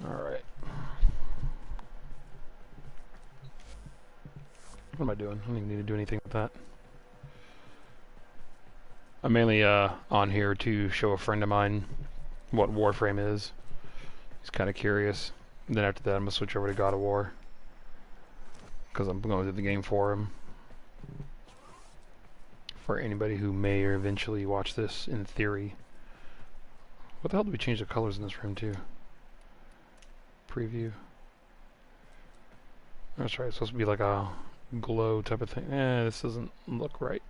Alright. What am I doing? I don't even need to do anything with that. I'm mainly on here to show a friend of mine what Warframe is. He's kind of curious. And then after that, I'm going to switch over to God of War. Because I'm going to do the game for him. For anybody who may or eventually watch this, in theory. What the hell did we change the colors in this room to? Preview. That's right, it's supposed to be like a glow type of thing. This doesn't look right.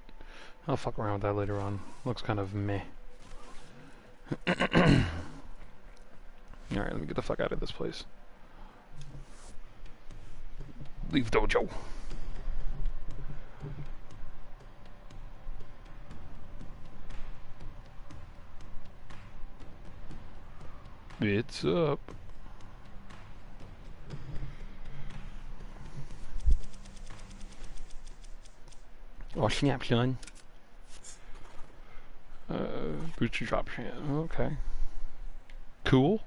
I'll fuck around with that later on. Looks kind of meh. Alright, let me get the fuck out of this place. Leave dojo. It's up. Oh, snap, son. Booster drop chance. Okay. Cool.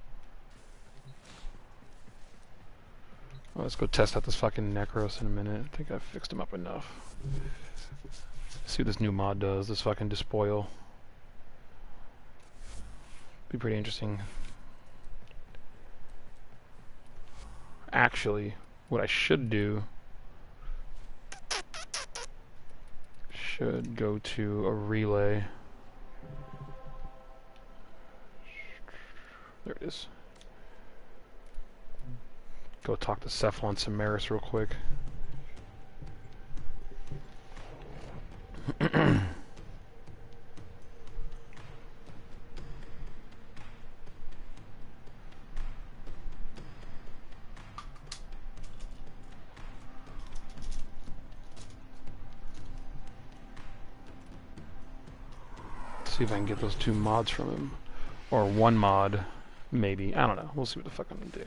Well, let's go test out this fucking Necros in a minute. I think I've fixed him up enough. See what this new mod does. This fucking despoil. Be pretty interesting. Actually, what I should do should go to a relay. There it is. Go talk to Cephalon Samaris real quick. See if I can get those 2 mods from him. Or 1 mod, maybe. I don't know. We'll see what the fuck I'm gonna do.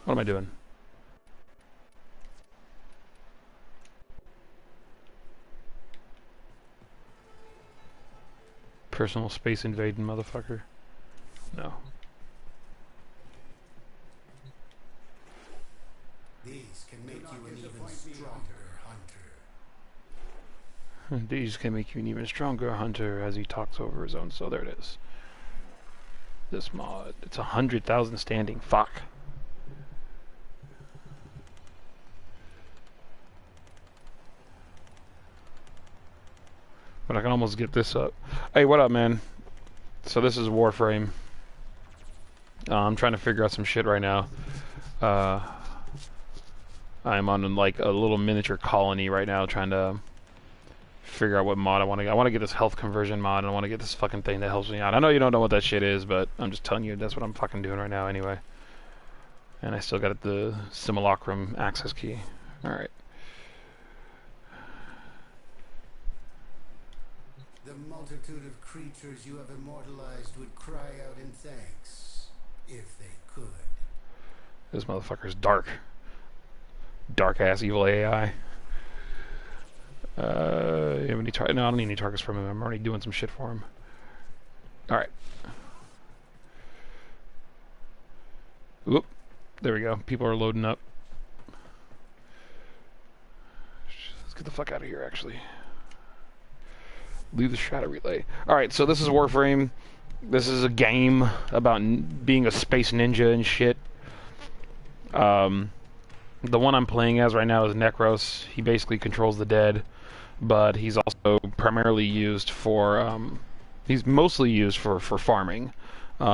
What am I doing? Personal space invading motherfucker. No. These can make you an even stronger hunter. These can make you an even stronger hunter as he talks over his own. So there it is. This mod. It's 100,000 standing. Fuck. But I can almost get this up. Hey, what up, man? So this is Warframe. I'm trying to figure out some shit right now. I'm on like a little miniature colony right now, trying to figure out what mod I want to get. I want to get this health conversion mod, and I want to get this fucking thing that helps me out. I know you don't know what that shit is, but I'm just telling you that's what I'm fucking doing right now anyway. And I still got the simulacrum access key. Alright. The multitude of creatures you have immortalized would cry out in thanks, if they could. This motherfucker's dark. Dark ass evil AI. You have any no, I don't need any targets from him. I'm already doing some shit for him. Alright. Whoop. There we go. People are loading up. Let's get the fuck out of here, actually. Leave the shadow relay. Alright, so this is Warframe. This is a game about being a space ninja and shit. The one I'm playing as right now is Necros. He basically controls the dead, but he's also primarily used for, he's mostly used for farming,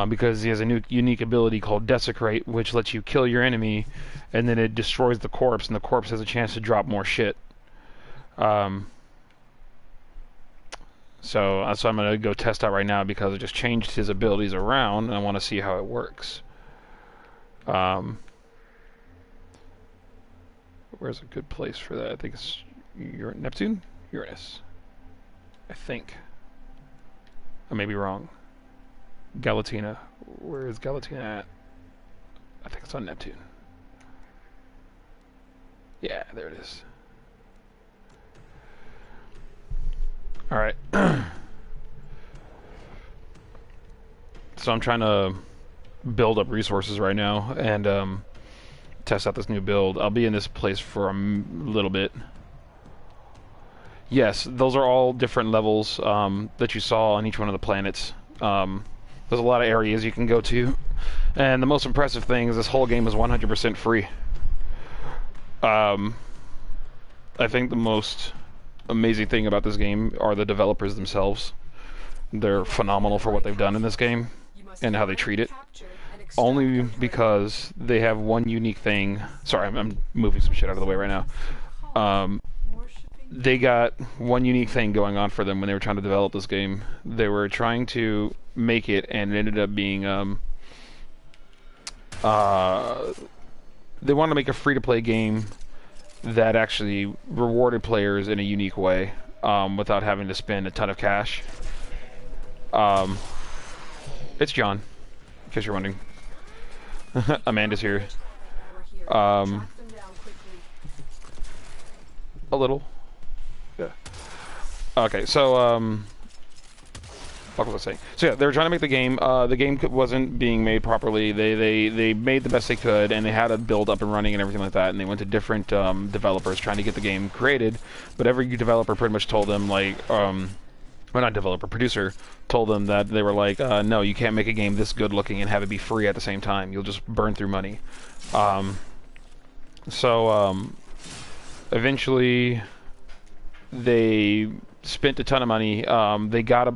because he has a new unique ability called Desecrate, which lets you kill your enemy, and then it destroys the corpse, and the corpse has a chance to drop more shit. So that's what I'm going to go test out right now, because I just changed his abilities around, and I want to see how it works. Where's a good place for that? I think it's Neptune? Uranus. I think. I may be wrong. Galatina. Where is Galatina at? I think it's on Neptune. Yeah, there it is. Alright. So I'm trying to build up resources right now and test out this new build. I'll be in this place for a little bit. Yes, those are all different levels that you saw on each one of the planets. There's a lot of areas you can go to, and the most impressive thing is this whole game is 100% free. I think the most amazing thing about this game are the developers themselves. They're phenomenal for what they've done in this game and how they treat it. Only because they have one unique thing. Sorry, I'm moving some shit out of the way right now. They got one unique thing going on for them when they were trying to develop this game. They were trying to make it, and it ended up being they wanted to make a free-to-play game that actually rewarded players in a unique way, without having to spend a ton of cash. It's John, in case you're wondering. Amanda's here. A little. Yeah. Okay, so, what was I saying? So yeah, they were trying to make the game. The game wasn't being made properly. They made the best they could, and they had a build up and running and everything like that. And they went to different developers trying to get the game created. But every developer pretty much told them, like, well, not developer, producer told them that they were like, no, you can't make a game this good looking and have it be free at the same time. You'll just burn through money. Eventually, they spent a ton of money. They got a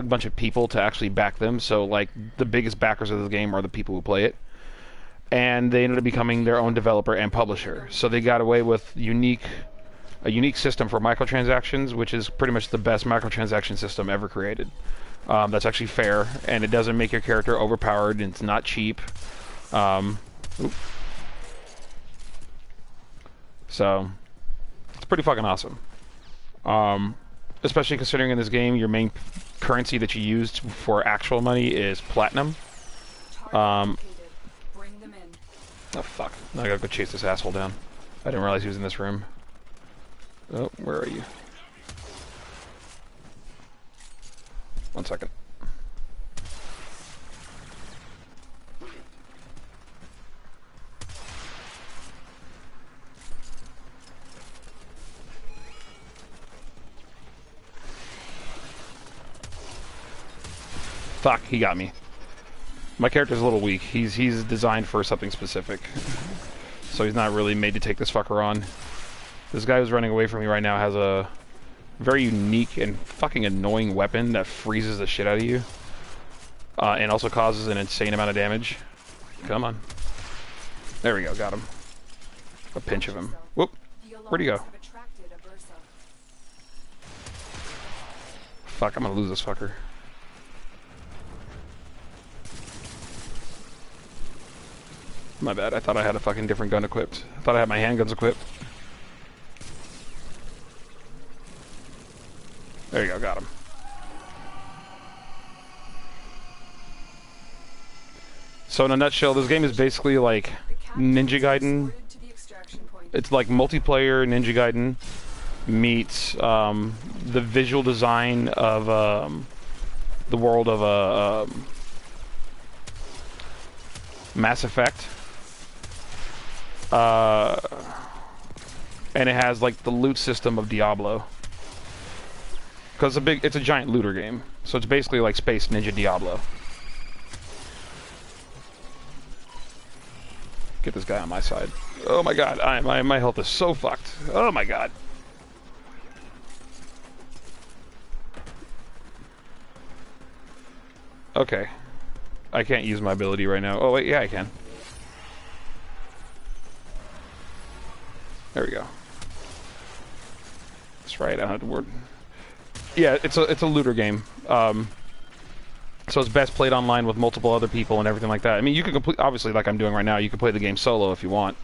bunch of people to actually back them. So like the biggest backers of the game are the people who play it, and they ended up becoming their own developer and publisher. So they got away with a unique system for microtransactions, which is pretty much the best microtransaction system ever created. That's actually fair, and it doesn't make your character overpowered, and it's not cheap. So it's pretty fucking awesome. Especially considering in this game your main currency that you used for actual money is platinum. Oh fuck, now I gotta go chase this asshole down. I didn't realize he was in this room. Oh, where are you? 1 second. Fuck, he got me. My character's a little weak. He's designed for something specific. So he's not really made to take this fucker on. This guy who's running away from me right now has a very unique and fucking annoying weapon that freezes the shit out of you. And also causes an insane amount of damage. Come on. There we go, got him. A pinch of him. Whoop. Where'd he go? Fuck, I'm gonna lose this fucker. My bad, I thought I had a fucking different gun equipped. I thought I had my handguns equipped. There you go, got him. So in a nutshell, this game is basically like Ninja Gaiden. It's like multiplayer Ninja Gaiden meets the visual design of the world of Mass Effect. And it has like the loot system of Diablo. Because it's a giant looter game. So it's basically like Space Ninja Diablo. Get this guy on my side. Oh my god, my health is so fucked. Oh my god. Okay. I can't use my ability right now. Oh wait, yeah I can. There we go. That's right, I don't have to word. Yeah, it's a looter game. So it's best played online with multiple other people and everything like that. I mean, you can obviously, like I'm doing right now, you can play the game solo if you want.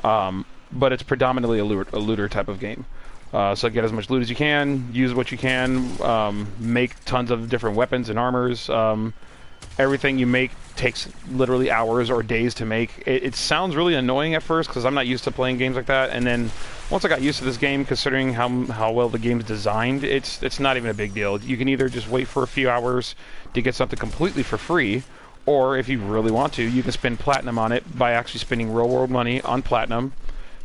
But it's predominantly a looter type of game. So get as much loot as you can, use what you can, make tons of different weapons and armors, Everything you make takes literally hours or days to make. It sounds really annoying at first because I'm not used to playing games like that, and then once I got used to this game, considering how well the game's designed, it's not even a big deal. You can either just wait for a few hours to get something completely for free, or if you really want to, you can spend platinum on it by actually spending real world money on platinum,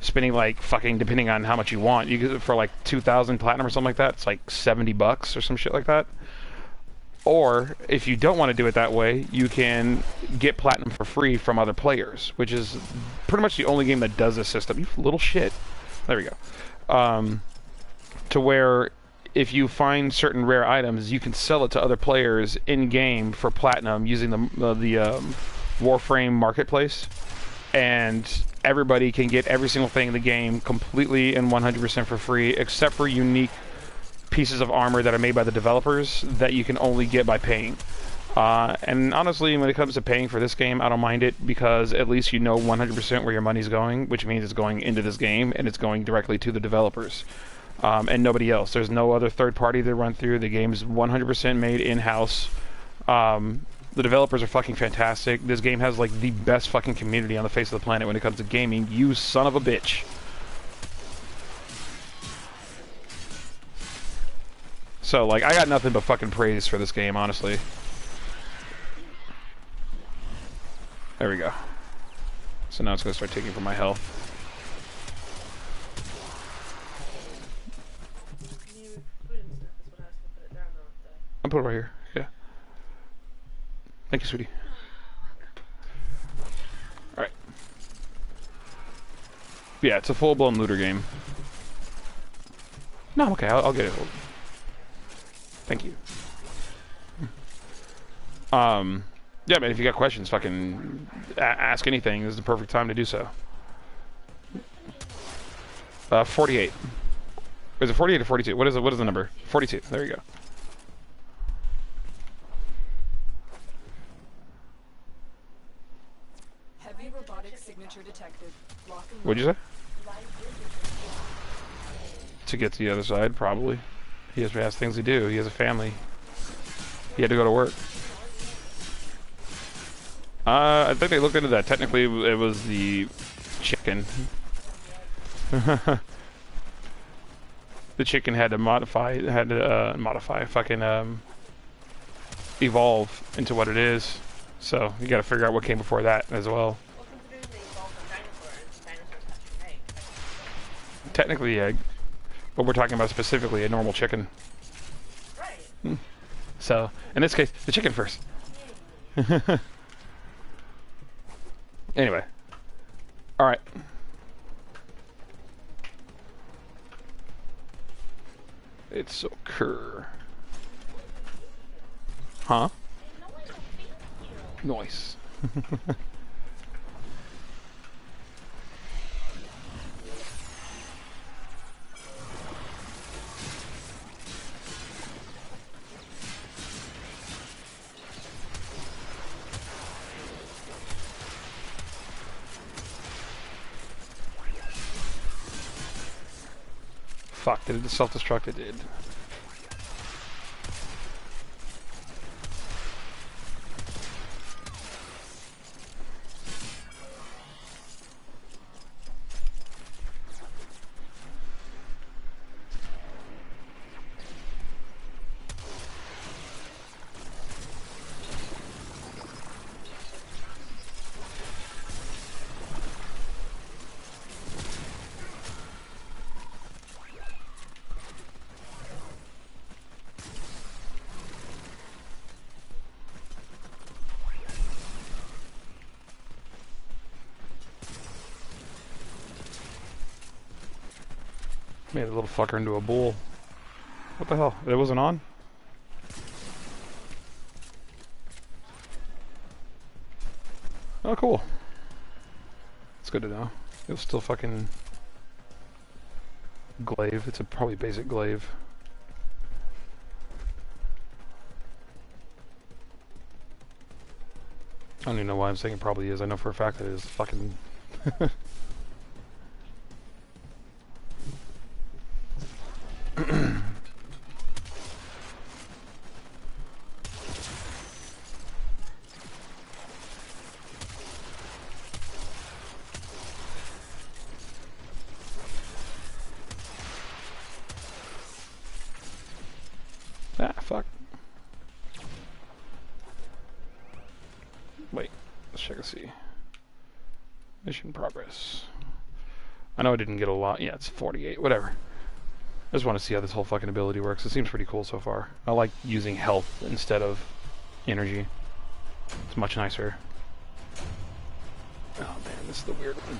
spending like fucking, depending on how much you want, you get it for like 2,000 platinum or something like that. It's like $70 or some shit like that. Or if you don't want to do it that way, you can get platinum for free from other players, which is pretty much the only game that does this system. You little shit. There we go. To where if you find certain rare items, you can sell it to other players in game for platinum using the Warframe marketplace, and everybody can get every single thing in the game completely and 100% for free, except for unique pieces of armor that are made by the developers that you can only get by paying. And honestly, when it comes to paying for this game, I don't mind it, because at least you know 100% where your money's going, which means it's going into this game and it's going directly to the developers. And nobody else. There's no other third party to run through. The game's 100% made in-house. The developers are fucking fantastic. This game has like the best fucking community on the face of the planet when it comes to gaming. You son of a bitch. So, like, I got nothing but fucking praise for this game, honestly. There we go. So now it's going to start taking from my health. I'll put it right here. Yeah. Thank you, sweetie. Alright. Yeah, it's a full-blown looter game. No, I'm okay. I'll get it. Thank you. Yeah, man, if you got questions, fucking ask anything. This is the perfect time to do so. 48. Is it 48 or 42? What is it? What is the number? 42. There you go. Heavy robotic signature detected. What'd you say? To get to the other side, probably. He has things to do. He has a family. He had to go to work. I think they looked into that. Technically, it was the chicken. The chicken had to fucking evolve into what it is. So you got to figure out what came before that as well. Technically, yeah, but we're talking about specifically a normal chicken. Right. So in this case, the chicken first. Anyway, all right. It's so cur. Huh? Nice. Fuck, did it self-destruct? It did. Made a little fucker into a bull. What the hell? It wasn't on? Oh, cool. It's good to know. It was still fucking glaive. It's a probably basic glaive. I don't even know why I'm saying it probably is. I know for a fact that it is fucking... Wait, let's check and see. Mission progress. I know I didn't get a lot. Yeah, it's 48. Whatever. I just want to see how this whole fucking ability works. It seems pretty cool so far. I like using health instead of energy. It's much nicer. Oh man, this is the weird one.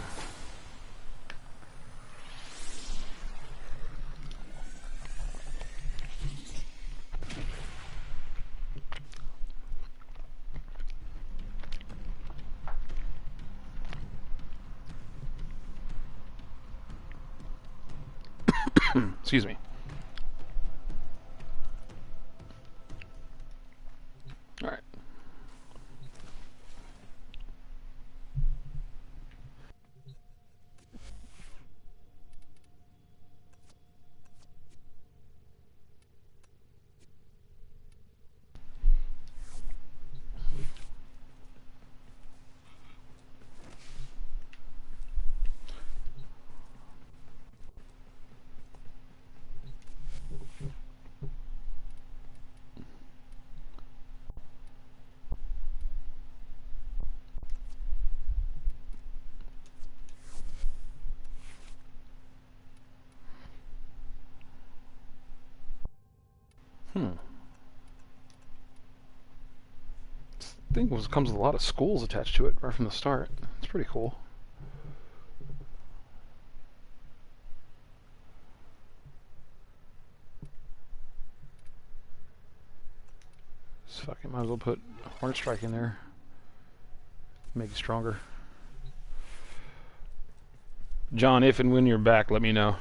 Excuse me. All right. This thing comes with a lot of schools attached to it right from the start. It's pretty cool. Just fucking might as well put Hornet Strike in there. Make it stronger. John, if and when you're back, let me know.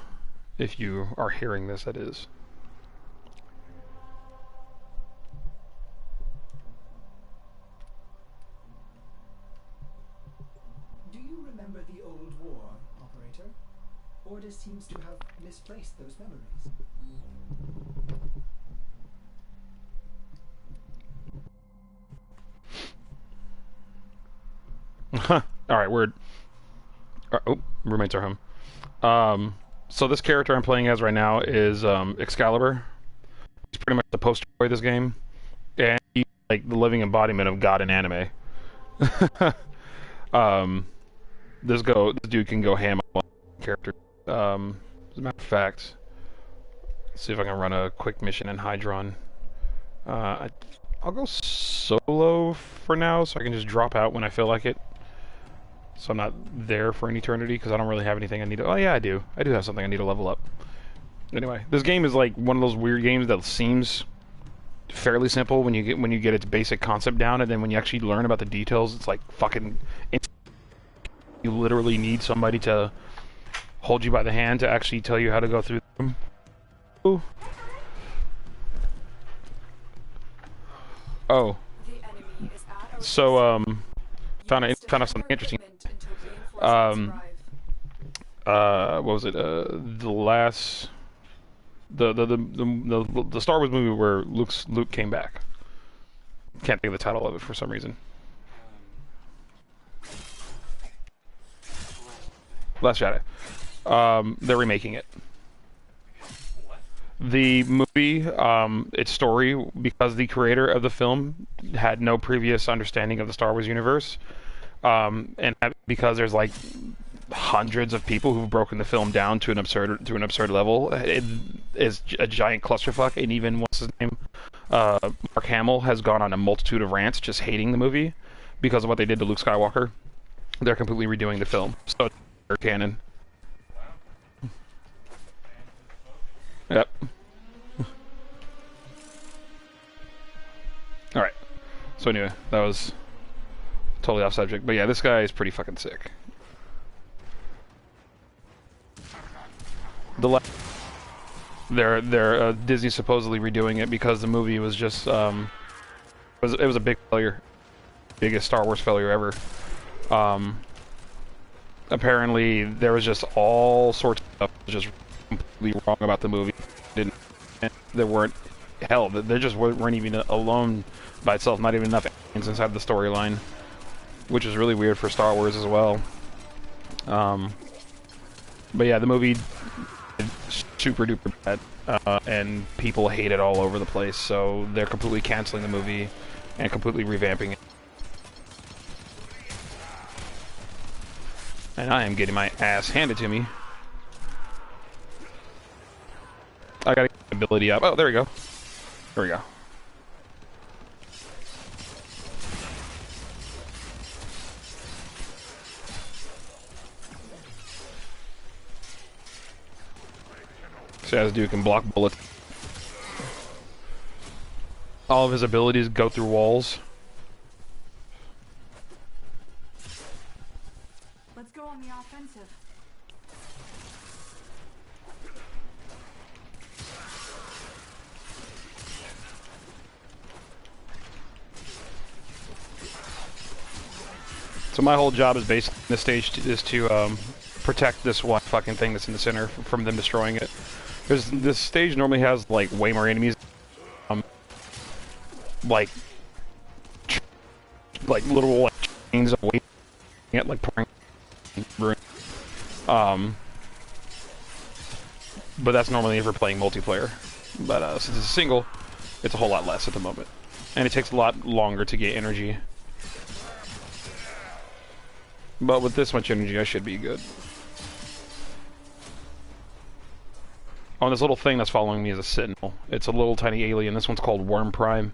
If you are hearing this, that is. Do you remember the old war, operator? Order seems to have misplaced those memories. Alright, word. Oh, roommates are home. So this character I'm playing as right now is Excalibur. He's pretty much the poster boy of this game. And he's like the living embodiment of God in anime. This dude can go ham on character. As a matter of fact, let's see if I can run a quick mission in Hydron. I'll go solo for now, so I can just drop out when I feel like it. So I'm not there for an eternity, because I don't really have anything I need to... Oh yeah, I do. I do have something I need to level up. Anyway, this game is like one of those weird games that seems fairly simple when you get its basic concept down, and then when you actually learn about the details, it's like fucking... You literally need somebody to hold you by the hand to actually tell you how to go through them. Ooh. Oh. So, found out something interesting. What was it? The Star Wars movie where Luke came back. Can't think of the title of it for some reason. Last Shadow. They're remaking it. The movie, its story, because the creator of the film had no previous understanding of the Star Wars universe, and because there's like hundreds of people who've broken the film down to an absurd level, it is a giant clusterfuck. And even what's his name, Mark Hamill has gone on a multitude of rants just hating the movie because of what they did to Luke Skywalker. They're completely redoing the film, so it's canon. Yep. Alright. So anyway, that was totally off subject. But yeah, this guy is pretty fucking sick. They're Disney supposedly redoing it because the movie was just it was a big failure. Biggest Star Wars failure ever. Apparently there was just all sorts of stuff just completely wrong about the movie. There weren't, hell, there just weren't even alone by itself, not even enough aliens inside the storyline, which is really weird for Star Wars as well. But yeah, the movie is super duper bad, and people hate it all over the place, so they're completely canceling the movie and completely revamping it. And I am getting my ass handed to me. I gotta get my ability up. Oh, there we go. There we go. So as dude can block bullets. All of his abilities go through walls. Let's go on the offensive. So my whole job is basically in this stage is to protect this one fucking thing that's in the center from them destroying it. Because this stage normally has like way more enemies, like little like chains of weight, like pouring. But that's normally if we're playing multiplayer. But since it's a single, it's a whole lot less at the moment, and it takes a lot longer to get energy. But with this much energy, I should be good. Oh, this little thing that's following me is a sentinel. It's a little tiny alien. This one's called Warframe.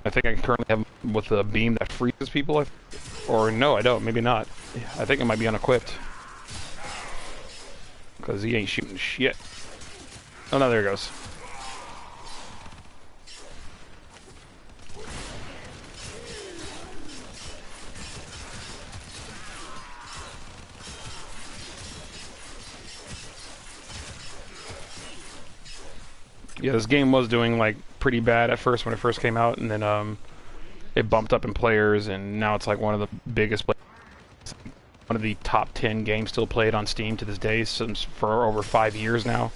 I think I currently have him with a beam that freezes people. Or no, I don't. Maybe not. I think it might be unequipped. Because he ain't shooting shit. Oh no, there it goes. Yeah, this game was doing like pretty bad at first when it first came out, and then it bumped up in players, and now it's like one of the biggest, one of the top 10 games still played on Steam to this day, since for over 5 years now.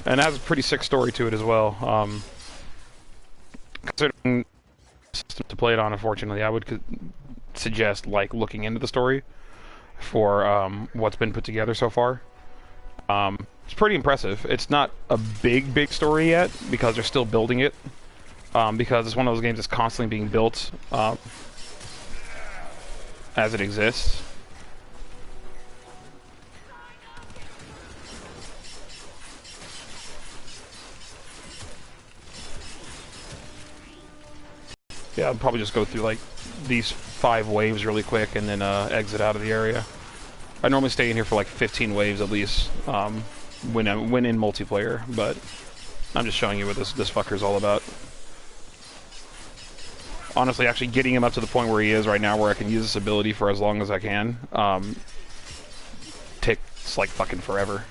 And it has a pretty sick story to it as well. Considering the system to play it on, unfortunately, I would suggest like looking into the story for what's been put together so far. It's pretty impressive. It's not a big story yet because they're still building it. Because it's one of those games that's constantly being built as it exists. Yeah, I'll probably just go through like these 5 waves really quick and then exit out of the area. I normally stay in here for like 15 waves at least when in multiplayer, but I'm just showing you what this fucker's all about. Honestly, actually getting him up to the point where he is right now, where I can use this ability for as long as I can, takes like fucking forever.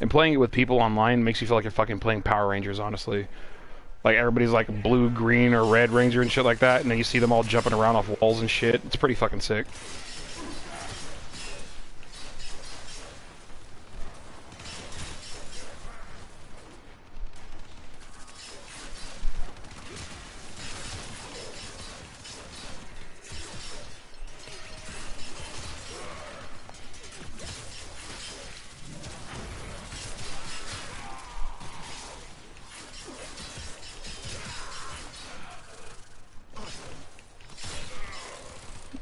And playing it with people online makes you feel like you're fucking playing Power Rangers, honestly. Like, everybody's like blue, green, or red ranger and shit like that, and then you see them all jumping around off walls and shit. It's pretty fucking sick.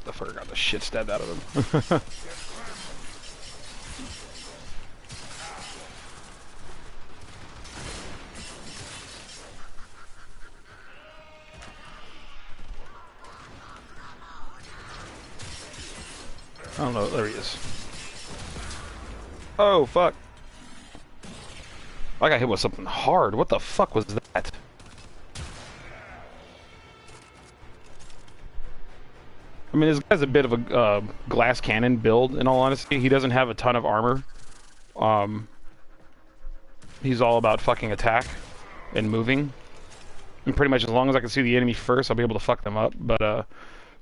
The fucker got the shit stabbed out of him. I don't know, there he is. Oh, fuck. I got hit with something hard. What the fuck was that? I mean, this guy's a bit of a glass cannon build, in all honesty. He doesn't have a ton of armor. He's all about fucking attack and moving. And pretty much as long as I can see the enemy first, I'll be able to fuck them up. But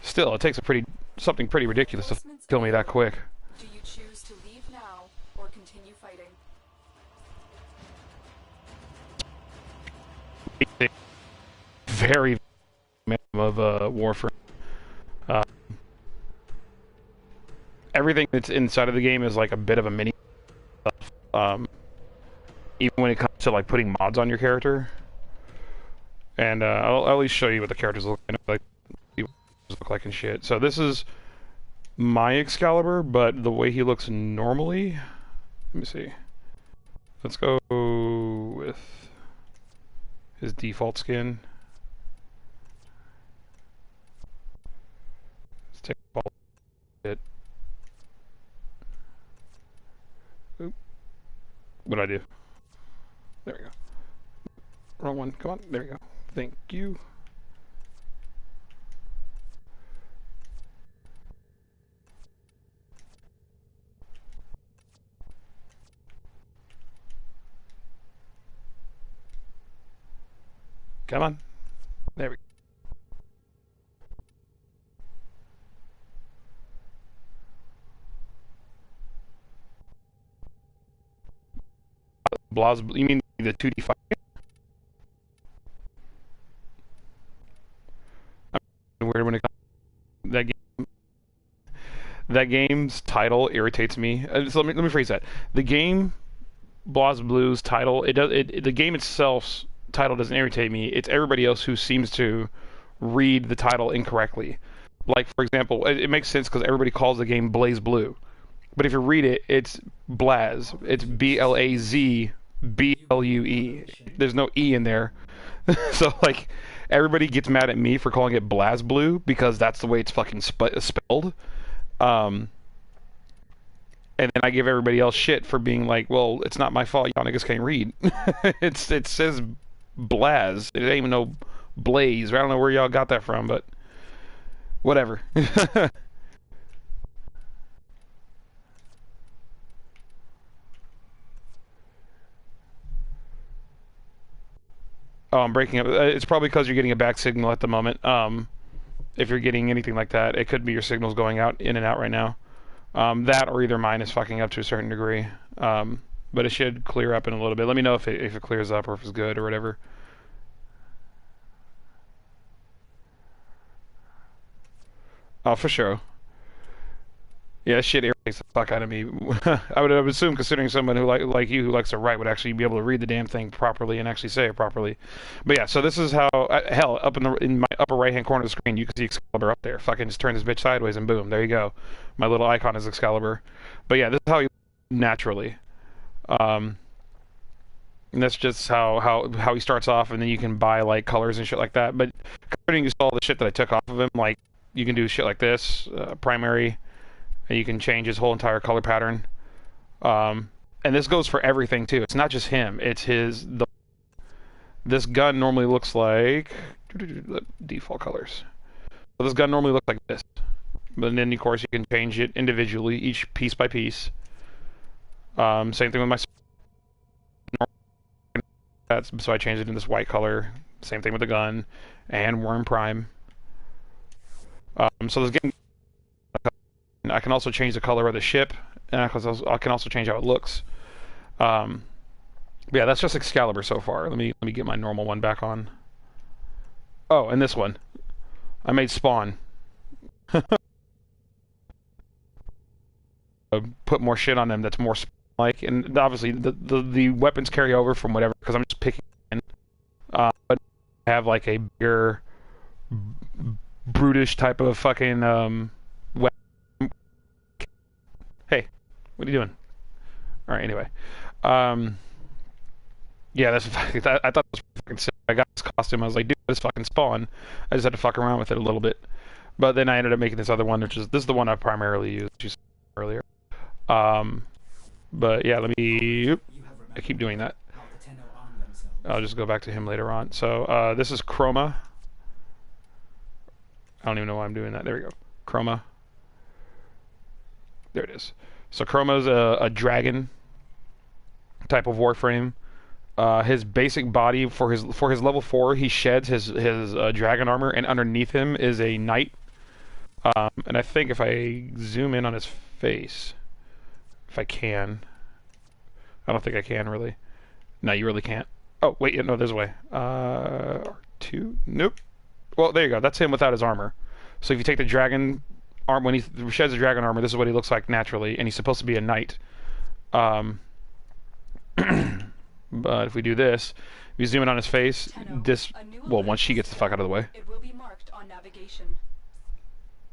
still, it takes something pretty ridiculous to kill me that quick. Do you choose to leave now or continue fighting? Very of Warframe. Everything that's inside of the game is like a bit of a mini. even when it comes to like putting mods on your character. And I'll at least show you what the characters look like and shit. So this is my Excalibur, but the way he looks normally. Let me see. Let's go with his default skin. Let's take all it. Oop. What'd I do? There we go. Wrong one. Come on. There we go. Thank you. Come on. There we go. Blas, you mean the 2D fight? Weird when it comes that game's title irritates me. So let me phrase that. The game Blas Blue's title, the game itself's title doesn't irritate me. It's everybody else who seems to read the title incorrectly. Like, for example, it makes sense because everybody calls the game Blaze Blue. But if you read it, it's Blaz. It's BLAZBLUE. There's no E in there. So, like, everybody gets mad at me for calling it Blaz Blue because that's the way it's fucking spelled. And then I give everybody else shit for being like, well, it's not my fault. Y'all niggas can't read. It says Blaz. It ain't even no Blaze. I don't know where y'all got that from, but whatever. Oh, I'm breaking up. It's probably because you're getting a back signal at the moment. If you're getting anything like that, it could be your signal's going out in and out right now. That or either mine is fucking up to a certain degree. But it should clear up in a little bit. Let me know if it clears up or if it's good or whatever. Oh, for sure. Yeah, that shit irritates the fuck out of me. I would assume, considering someone who like you who likes to write would actually be able to read the damn thing properly and actually say it properly. But yeah, so this is how hell up in my upper right hand corner of the screen you can see Excalibur up there. Fucking just turn this bitch sideways and boom, there you go. My little icon is Excalibur. But yeah, this is how he naturally. And that's just how he starts off, and then you can buy like colors and shit like that. But considering you saw the shit that I took off of him, like you can do shit like this, primary. And you can change his whole entire color pattern. And this goes for everything too. It's not just him. It's this gun normally looks like default colors. So this gun normally looks like this. But then of course you can change it individually, each piece by piece. Same thing with my. So I changed it in this white color. Same thing with the gun and Worm Prime. So this game. I can also change the color of the ship, and I can also change how it looks. But yeah, that's just Excalibur so far. Let me get my normal one back on. Oh, and this one, I made Spawn. Put more shit on them that's more like, and obviously the weapons carry over from whatever because I'm just picking. But I have like a bigger, brutish type of fucking weapon. Hey, what are you doing? All right, anyway. Yeah, that's I thought it was fucking sick. I got this costume. I was like, dude, this fucking Spawn. I just had to fuck around with it a little bit. But then I ended up making this other one, which is this is the one I primarily used, which you saw earlier. But yeah, let me. I keep doing that. I'll just go back to him later on. So this is Chroma. I don't even know why I'm doing that. There we go. Chroma. There it is. So Chroma's a dragon type of Warframe. His basic body for his level 4, he sheds his dragon armor, and underneath him is a knight. And I think if I zoom in on his face, if I can, I don't think I can really. No, you really can't. Oh wait, no, there's a way. R2? Nope. Well, there you go. That's him without his armor. So if you take the dragon arm, when he sheds the dragon armor, this is what he looks like naturally, and he's supposed to be a knight. But if we do this, if you zoom in on his face, this, well, once she gets the fuck out of the way. It will be marked on navigation.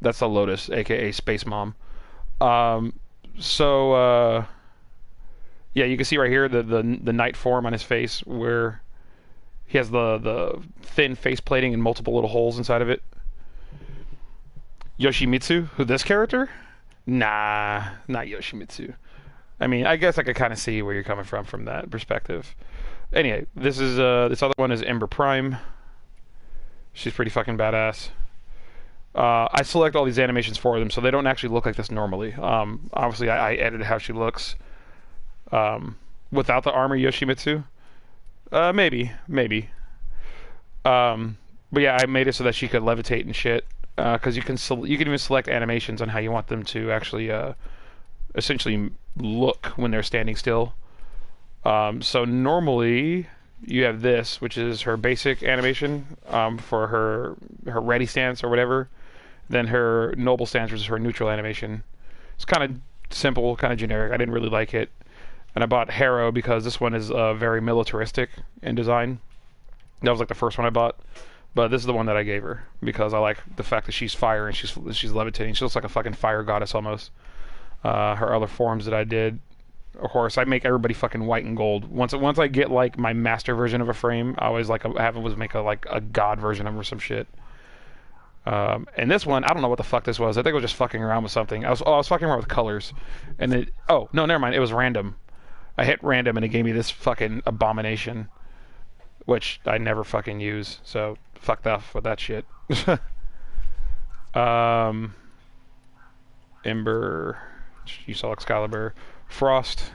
That's the Lotus, aka Space Mom. Yeah, you can see right here the knight form on his face, where he has the thin face plating and multiple little holes inside of it. Yoshimitsu, who this character? Nah, not Yoshimitsu. I mean, I guess I could kind of see where you're coming from that perspective. Anyway, this other one is Ember Prime. She's pretty fucking badass. I select all these animations for them, so they don't actually look like this normally. Obviously, I edited how she looks without the armor Yoshimitsu. Maybe. But yeah, I made it so that she could levitate and shit. Because you can even select animations on how you want them to actually essentially look when they're standing still. So normally you have this, which is her basic animation for her ready stance or whatever. Then her noble stance, which is her neutral animation. It's kind of simple, kind of generic. I didn't really like it. And I bought Harrow because this one is very militaristic in design. That was like the first one I bought. But this is the one that I gave her because I like the fact that she's fire and she's levitating. She looks like a fucking fire goddess almost. Her other forms that I did, of course, I make everybody fucking white and gold. Once I get like my master version of a frame, I always like make a god version of her or some shit. And this one, I don't know what the fuck this was. I think I was just fucking around with something. I was fucking around with colors, and no, never mind. It was random. I hit random and it gave me this fucking abomination, which I never fucking use. So fucked off with that shit. Ember, you saw Excalibur, Frost.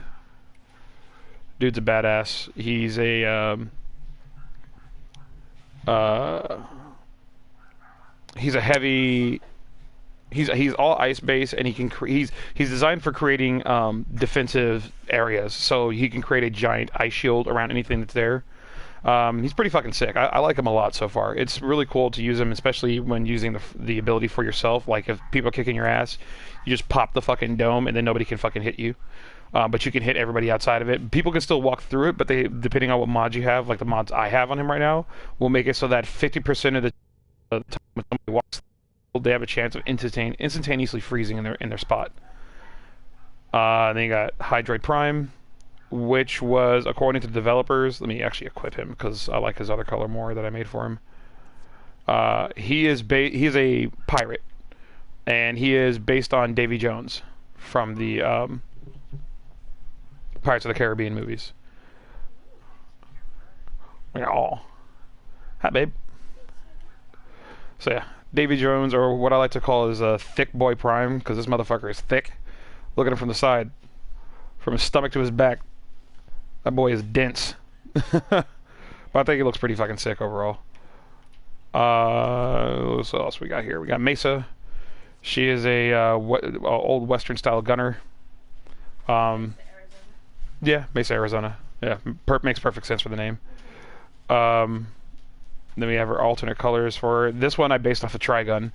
Dude's a badass. He's a he's a heavy. He's all ice based, and he's designed for creating defensive areas. So he can create a giant ice shield around anything that's there. He's pretty fucking sick. I like him a lot so far. It's really cool to use him, especially when using the ability for yourself. Like if people are kicking your ass, you just pop the fucking dome, and then nobody can fucking hit you. But you can hit everybody outside of it. People can still walk through it, but depending on what mods you have, like the mods I have on him right now, will make it so that 50% of the time when somebody walks, they have a chance of instantaneously freezing in their spot. Then you got Hydroid Prime, which was, according to the developers, let me actually equip him because I like his other color more that I made for him. He is a pirate, and he is based on Davy Jones from the Pirates of the Caribbean movies. Oh, hi, babe. So yeah, Davy Jones, or what I like to call is a thick boy Prime, because this motherfucker is thick. Look at him from the side, from his stomach to his back. That boy is dense. But I think he looks pretty fucking sick overall. What else we got here? We got Mesa. She is a old Western style gunner. Yeah, Mesa, Arizona. Yeah, makes perfect sense for the name. Then we have her alternate colors for her. This one I based off a Trigun.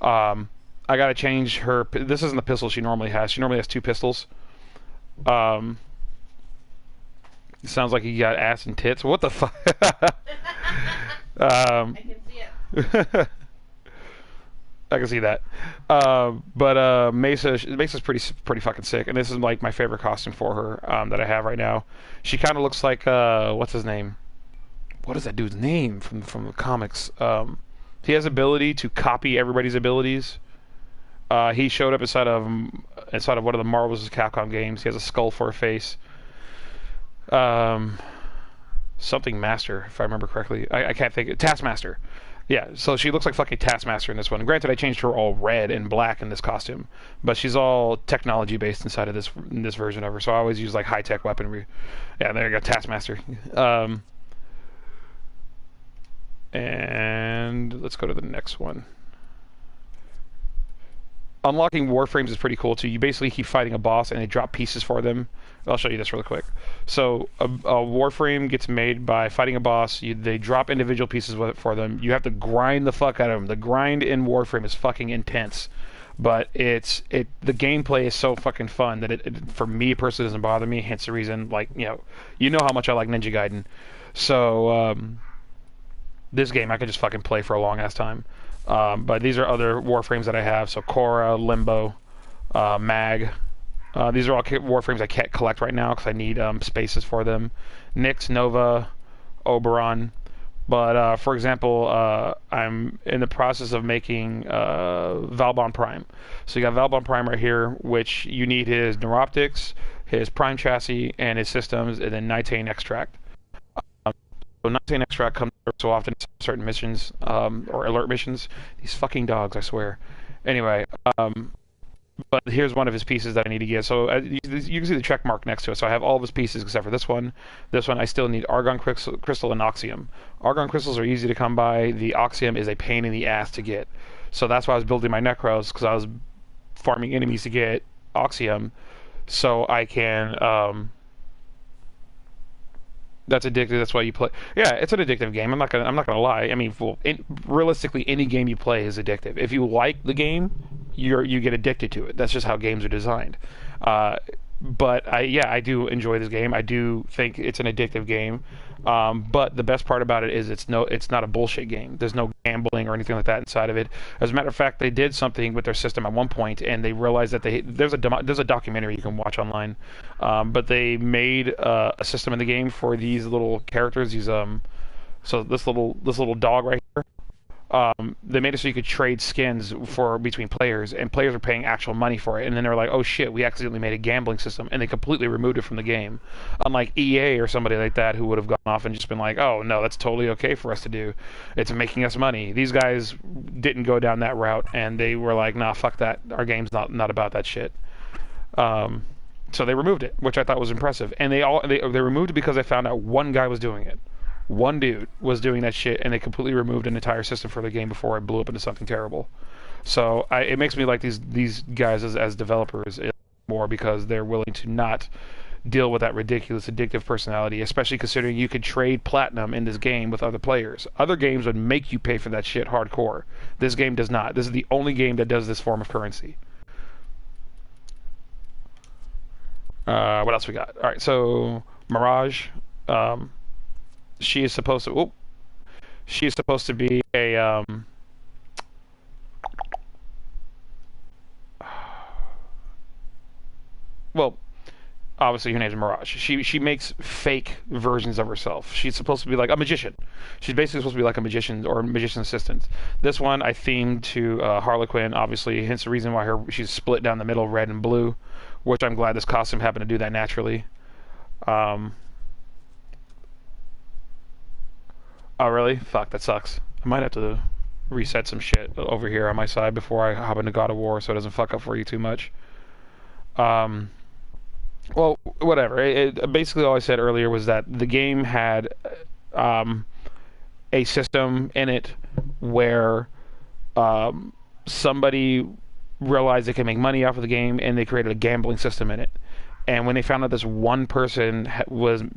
I gotta change her. This isn't the pistol she normally has. She normally has 2 pistols. It sounds like you got ass and tits. What the fuck? I can see it. I can see that. But Mesa's pretty fucking sick, and this is like my favorite costume for her that I have right now. She kind of looks like what's his name? What is that dude's name from the comics? He has ability to copy everybody's abilities. He showed up inside of one of the Marvel vs. Capcom games. He has a skull for a face. Something Master, if I remember correctly. I can't think. Taskmaster. Yeah, so she looks like fucking Taskmaster in this one. Granted, I changed her all red and black in this costume, but she's all technology based inside of this version of her. So I always use like high tech weaponry. Yeah, there you go, Taskmaster. And let's go to the next one. Unlocking Warframes is pretty cool too. You basically keep fighting a boss and they drop pieces for them. I'll show you this really quick. So a Warframe gets made by fighting a boss. They drop individual pieces for them. You have to grind the fuck out of them. The grind in Warframe is fucking intense. but the gameplay is so fucking fun that it for me personally doesn't bother me. Hence the reason, like, you know how much I like Ninja Gaiden, so this game I could just fucking play for a long ass time. But these are other Warframes that I have. So Korra, Limbo, Mag. These are all Warframes I can't collect right now because I need spaces for them. Nyx, Nova, Oberon. But for example, I'm in the process of making Valbon Prime. So you got Valbon Prime right here, which you need his neuroptics, his Prime chassis, and his systems, and then Nitane extract. So Nitane extract comes so often in certain missions or alert missions. These fucking dogs, I swear. Anyway, but here's one of his pieces that I need to get. So you can see the check mark next to it. So I have all of his pieces except for this one. This one I still need Argon Crystal and Oxium. Argon Crystals are easy to come by. The Oxium is a pain in the ass to get. So that's why I was building my Necros, because I was farming enemies to get Oxium so I can... That's addictive. That's why you play. Yeah, it's an addictive game. I'm not gonna lie. I mean, realistically, any game you play is addictive. If you like the game, you get addicted to it. That's just how games are designed. But I do enjoy this game. I do think it's an addictive game. But the best part about it is it's not a bullshit game. There's no gambling or anything like that inside of it. As a matter of fact, they did something with their system at one point, and they realized that there's a documentary you can watch online. But they made a system in the game for these little characters. So this little dog right here. They made it so you could trade skins between players, and players are paying actual money for it. And then they're like, "Oh shit, we accidentally made a gambling system," and they completely removed it from the game. Unlike EA or somebody like that who would have gone off and just been like, "Oh no, that's totally okay for us to do. It's making us money." These guys didn't go down that route, and they were like, "Nah, fuck that. Our game's not about that shit." So they removed it, which I thought was impressive. And they removed it because they found out one guy was doing it. One dude was doing that shit, and they completely removed an entire system for the game before it blew up into something terrible. So it makes me like these guys as developers more, because they're willing to not deal with that ridiculous addictive personality, especially considering you could trade platinum in this game with other players. Other games would make you pay for that shit hardcore. This game does not. This is the only game that does this form of currency. What else we got? All right, so Mirage. She is supposed to. Oh, she is supposed to be a. Well, obviously her name's Mirage. She makes fake versions of herself. She's supposed to be like a magician. She's basically supposed to be like a magician or a magician's assistant. This one I themed to Harlequin, obviously, hence the reason why she's split down the middle, red and blue, which I'm glad this costume happened to do that naturally. Oh, really? Fuck, that sucks. I might have to reset some shit over here on my side before I hop into God of War so it doesn't fuck up for you too much. Well, whatever. Basically, all I said earlier was that the game had a system in it where somebody realized they could make money off of the game, and they created a gambling system in it. And when they found out this one person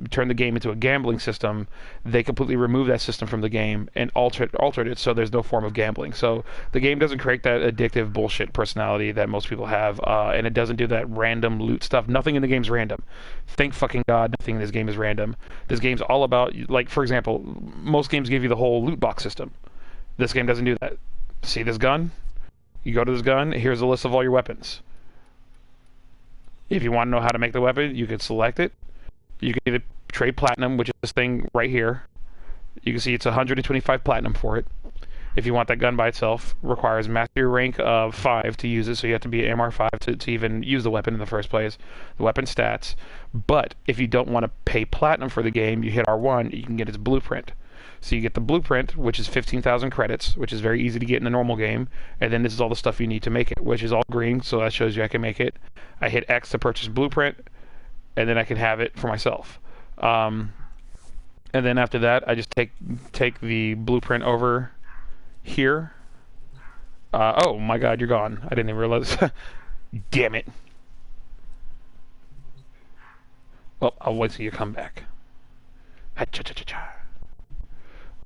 turned the game into a gambling system, they completely removed that system from the game and altered it so there's no form of gambling. So the game doesn't create that addictive bullshit personality that most people have, and it doesn't do that random loot stuff. Nothing in the game's random. Thank fucking God, nothing in this game is random. This game's all about, like, for example, most games give you the whole loot box system. This game doesn't do that. See this gun? You go to this gun, here's a list of all your weapons. If you want to know how to make the weapon, you can select it. You can either trade platinum, which is this thing right here. You can see it's 125 platinum for it. If you want that gun by itself, requires mastery rank of 5 to use it, so you have to be MR5 to even use the weapon in the first place. The weapon stats. But if you don't want to pay platinum for the game, you hit R1, you can get its blueprint. So you get the blueprint, which is 15,000 credits, which is very easy to get in the normal game, and then this is all the stuff you need to make it, which is all green, so that shows you I can make it. I hit X to purchase blueprint, and then I can have it for myself. And then after that, I just take the blueprint over here. Oh my God, you're gone. I didn't even realize. Damn it. Well, I'll wait till you come back.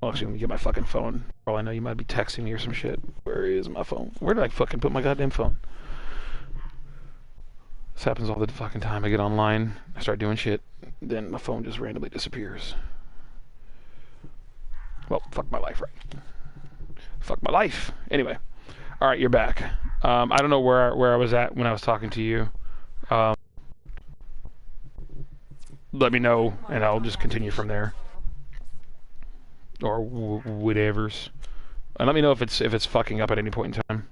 Well, actually, let me get my fucking phone. For all I know, you might be texting me or some shit. Where is my phone? Where did I fucking put my goddamn phone? This happens all the fucking time. I get online, I start doing shit, then my phone just randomly disappears. Well, fuck my life, right? Fuck my life. Anyway, all right, you're back. I don't know where I was at when I was talking to you. Let me know, and I'll just continue from there. Or whatevers. And let me know if it's fucking up at any point in time.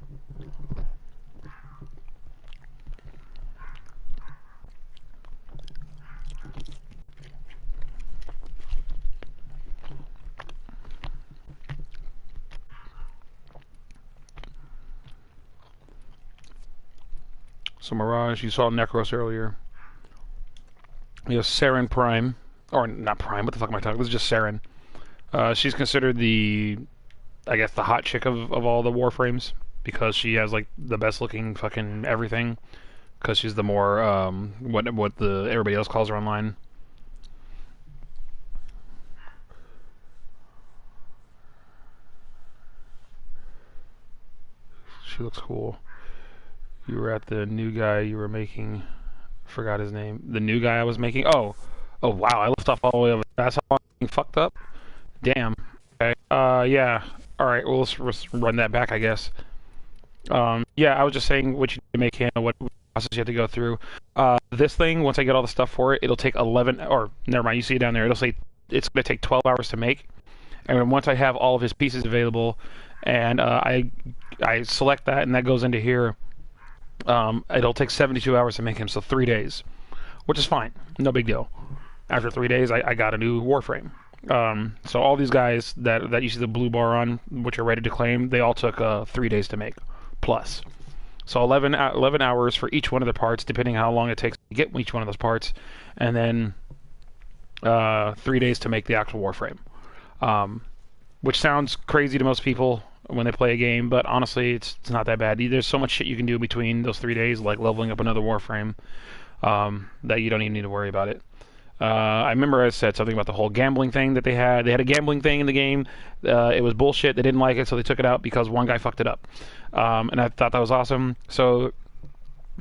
So Mirage, you saw Necros earlier. You have Saren Prime, or not Prime. What the fuck am I talking? This is just Saren. She's considered the, I guess, the hot chick of all the Warframes because she has like the best looking fucking everything. Because she's the more what the everybody else calls her online. She looks cool. You were at the new guy you were making. Forgot his name. The new guy I was making. Oh wow! I left off all the way over. That's how I'm being fucked up. Damn. Okay. Yeah. All right. Well, let's run that back, I guess. Yeah. I was just saying what you need to make him, what process you have to go through. This thing, once I get all the stuff for it, it'll take 11. Or never mind. You see it down there. It'll say it's going to take 12 hours to make. And then once I have all of his pieces available, and I select that, and that goes into here. It'll take 72 hours to make him, so 3 days, which is fine, no big deal. After 3 days, I got a new Warframe. So all these guys that you see the blue bar on, which are ready to claim, they all took 3 days to make, plus. So 11 hours for each one of the parts, depending how long it takes to get each one of those parts, and then 3 days to make the actual Warframe. Which sounds crazy to most people when they play a game, but honestly, it's not that bad. There's so much shit you can do between those 3 days, like leveling up another Warframe, that you don't even need to worry about it. I remember I said something about the whole gambling thing that they had. They had a gambling thing in the game. It was bullshit. They didn't like it, so they took it out because one guy fucked it up. And I thought that was awesome. So,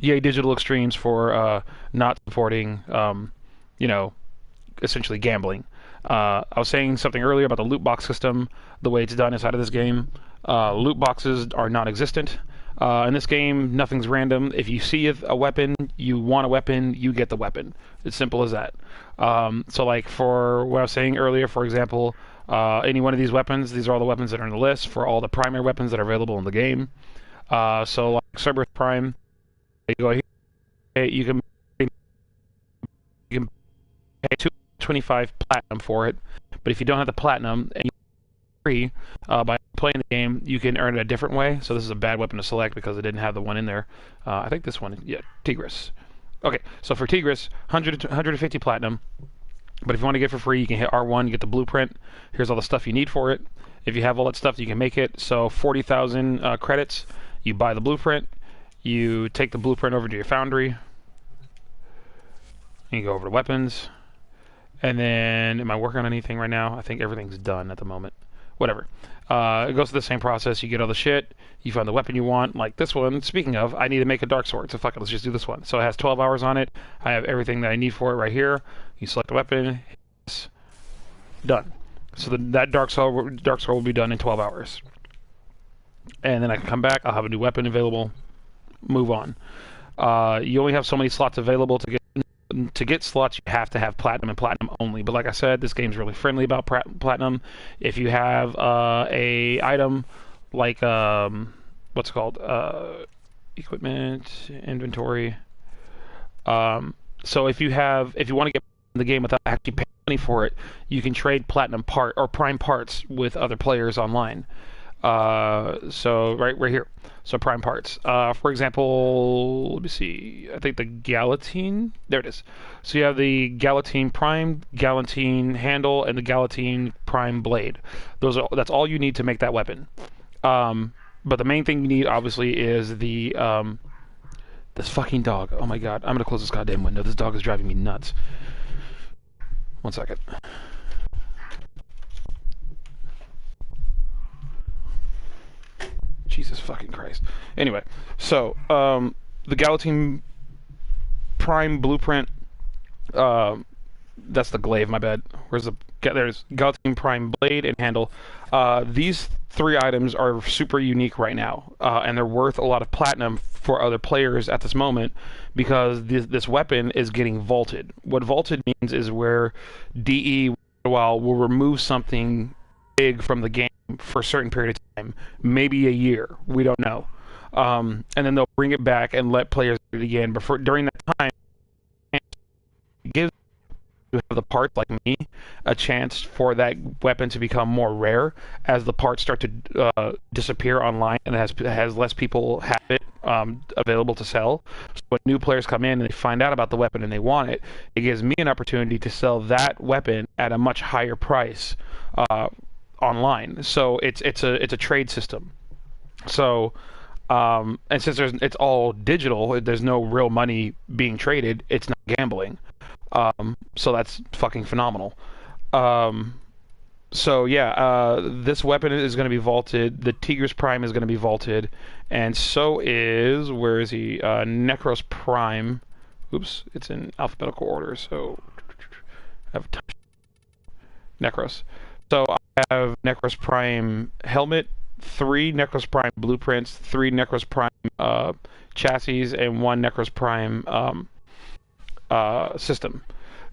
yay Digital Extremes for not supporting, essentially gambling. I was saying something earlier about the loot box system, the way it's done inside of this game. Loot boxes are non-existent. In this game, nothing's random. If you see a weapon, you want a weapon, you get the weapon. It's simple as that. So like for what I was saying earlier, for example, any one of these weapons, these are all the weapons that are on the list for all the primary weapons that are available in the game. So like Cerberus Prime, you go here, you can pay 225 platinum for it, but if you don't have the platinum and you free by playing the game, you can earn it a different way. So this is a bad weapon to select because it didn't have the one in there. I think this one, yeah, Tigris. Okay, so for Tigris, 150 platinum. But if you want to get it for free, you can hit R1, you get the blueprint. Here's all the stuff you need for it. If you have all that stuff, you can make it. So 40,000 credits. You buy the blueprint. You take the blueprint over to your foundry. You go over to weapons. And then, am I working on anything right now? I think everything's done at the moment. Whatever. It goes through the same process. You get all the shit. You find the weapon you want. Like this one, speaking of, I need to make a dark sword. So fuck it, let's just do this one. So it has 12 hours on it. I have everything that I need for it right here. You select a weapon. Done. So that dark sword will be done in 12 hours. And then I can come back. I'll have a new weapon available. Move on. You only have so many slots available to get slots. You have to have platinum and platinum only. But like I said, this game's really friendly about platinum. If you have a item like what's it called, equipment, inventory. So if you want to get in the game without actually paying money for it, you can trade platinum or prime parts with other players online. So right here. So prime parts. For example, let me see. I think the Galatine. There it is. So you have the Galatine Prime, Galatine handle, and the Galatine Prime blade. That's all you need to make that weapon. But the main thing you need, obviously, is the this fucking dog. Oh my god! I'm gonna close this goddamn window. This dog is driving me nuts. 1 second. Jesus fucking Christ. Anyway, so the Galatine Prime blueprint. That's the glaive. My bad. There's Galatine Prime blade and handle. These three items are super unique right now, and they're worth a lot of platinum for other players at this moment because this weapon is getting vaulted. What vaulted means is where DE will remove something big from the game for a certain period of time, maybe a year. We don't know, and then they'll bring it back and let players do it again. But during that time, it gives you have the parts like me a chance for that weapon to become more rare as the parts start to disappear online and it has less people have it available to sell. So when new players come in and they find out about the weapon and they want it, it gives me an opportunity to sell that weapon at a much higher price online. So it's a trade system. So and since it's all digital, there's no real money being traded. It's not gambling. So that's fucking phenomenal. So yeah, this weapon is going to be vaulted. The Tigris Prime is going to be vaulted, and so is, where is he? Necros Prime. Oops, it's in alphabetical order. So I have Necros. So I have Necros Prime helmet, 3 Necros Prime blueprints, 3 Necros Prime chassis, and 1 Necros Prime system.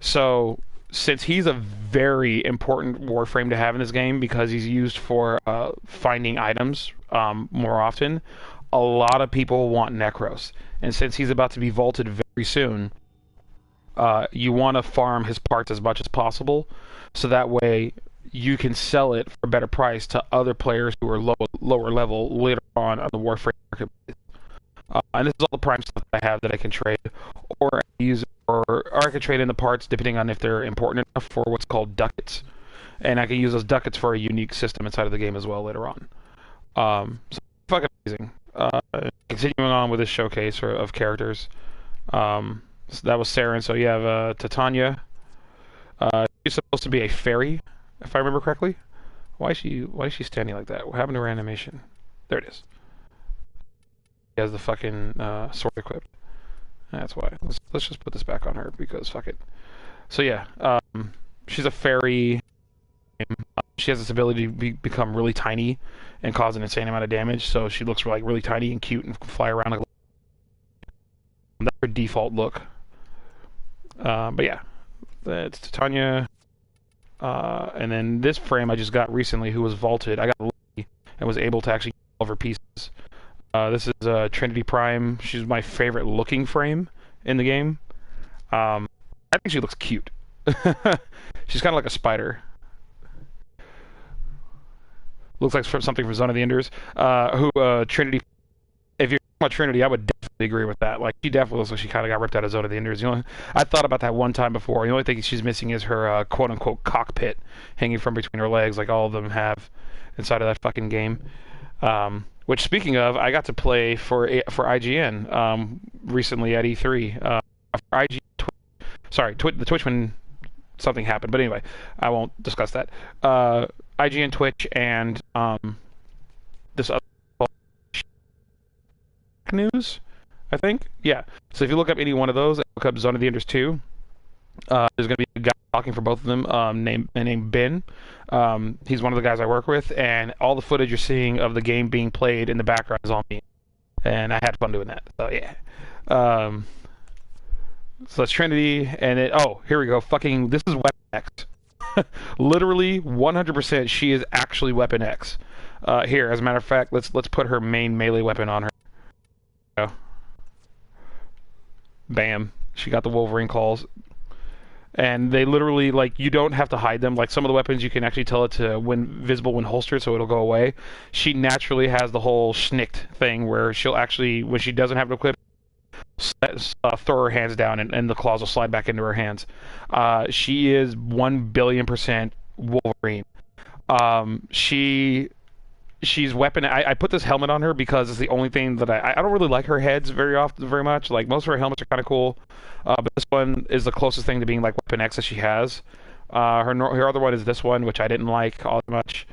So since he's a very important Warframe to have in this game because he's used for finding items more often, a lot of people want Necros. And since he's about to be vaulted very soon, you want to farm his parts as much as possible so that way you can sell it for a better price to other players who are lower level later on the Warframe marketplace. And this is all the Prime stuff that I have that I can trade, or I can trade in the parts depending on if they're important enough for what's called ducats, and I can use those ducats for a unique system inside of the game as well later on. So fucking amazing. Continuing on with this showcase of characters, so that was Saren. So you have Titania. She's supposed to be a fairy, if I remember correctly. Why is she standing like that? What happened to her animation? There it is. He has the fucking sword equipped. That's why. Let's just put this back on her because fuck it. So yeah, she's a fairy. She has this ability to become really tiny and cause an insane amount of damage. So she looks like really tiny and cute and fly around like. That's her default look. But yeah, that's Titania. And then this frame I just got recently, who was vaulted. I got lucky and was able to actually get all of her pieces. This is Trinity Prime. She's my favorite looking frame in the game. I think she looks cute. She's kind of like a spider. Looks like something from Zone of the Enders. Trinity. If you're talking about Trinity, I would definitely agree with that. Like, she definitely looks like she kind of got ripped out of Zone of the Enders. I thought about that one time before. The only thing she's missing is her quote-unquote cockpit hanging from between her legs, like all of them have inside of that fucking game. Which, speaking of, I got to play for IGN recently at E3. The Twitch when something happened, but anyway, I won't discuss that. IGN, Twitch, and this other news, I think. Yeah. So if you look up any one of those, look up Zone of the Enders 2. There's going to be a guy talking for both of them named Ben. He's one of the guys I work with, and all the footage you're seeing of the game being played in the background is on me, and I had fun doing that. So yeah. So that's Trinity, and here we go. Fucking, this is Weapon X. Literally 100%. She is actually Weapon X. Here, as a matter of fact, let's put her main melee weapon on her. Go. Bam. She got the Wolverine claws. And they literally, like, you don't have to hide them. Like, some of the weapons, you can actually tell it to when visible when holstered, so it'll go away. She naturally has the whole schnicked thing where she'll actually, when she doesn't have it equipped, throw her hands down and the claws will slide back into her hands. She is 1,000,000,000% Wolverine. She's weapon. I put this helmet on her because it's the only thing that I don't really like her heads very much. Like, most of her helmets are kind of cool, but this one is the closest thing to being like Weapon X that she has. Her other one is this one, which I didn't like all that much.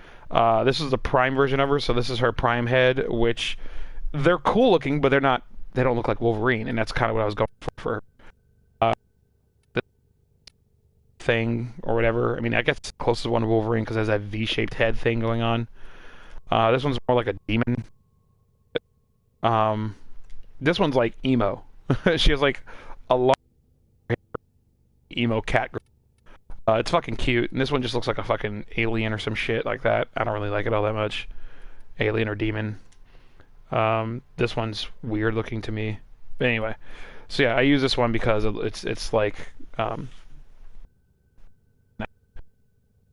This is the Prime version of her, so this is her Prime head, which they're cool looking, but they're not. They don't look like Wolverine, and that's kind of what I was going for her. The thing or whatever. I mean, I guess it's the closest one to Wolverine because it has that V-shaped head thing going on. This one's more like a demon. This one's like emo. She has like a long emo cat girl. It's fucking cute, and this one just looks like a fucking alien or some shit like that. I don't really like it all that much. Alien or demon. This one's weird looking to me. But anyway, so yeah, I use this one because it's like,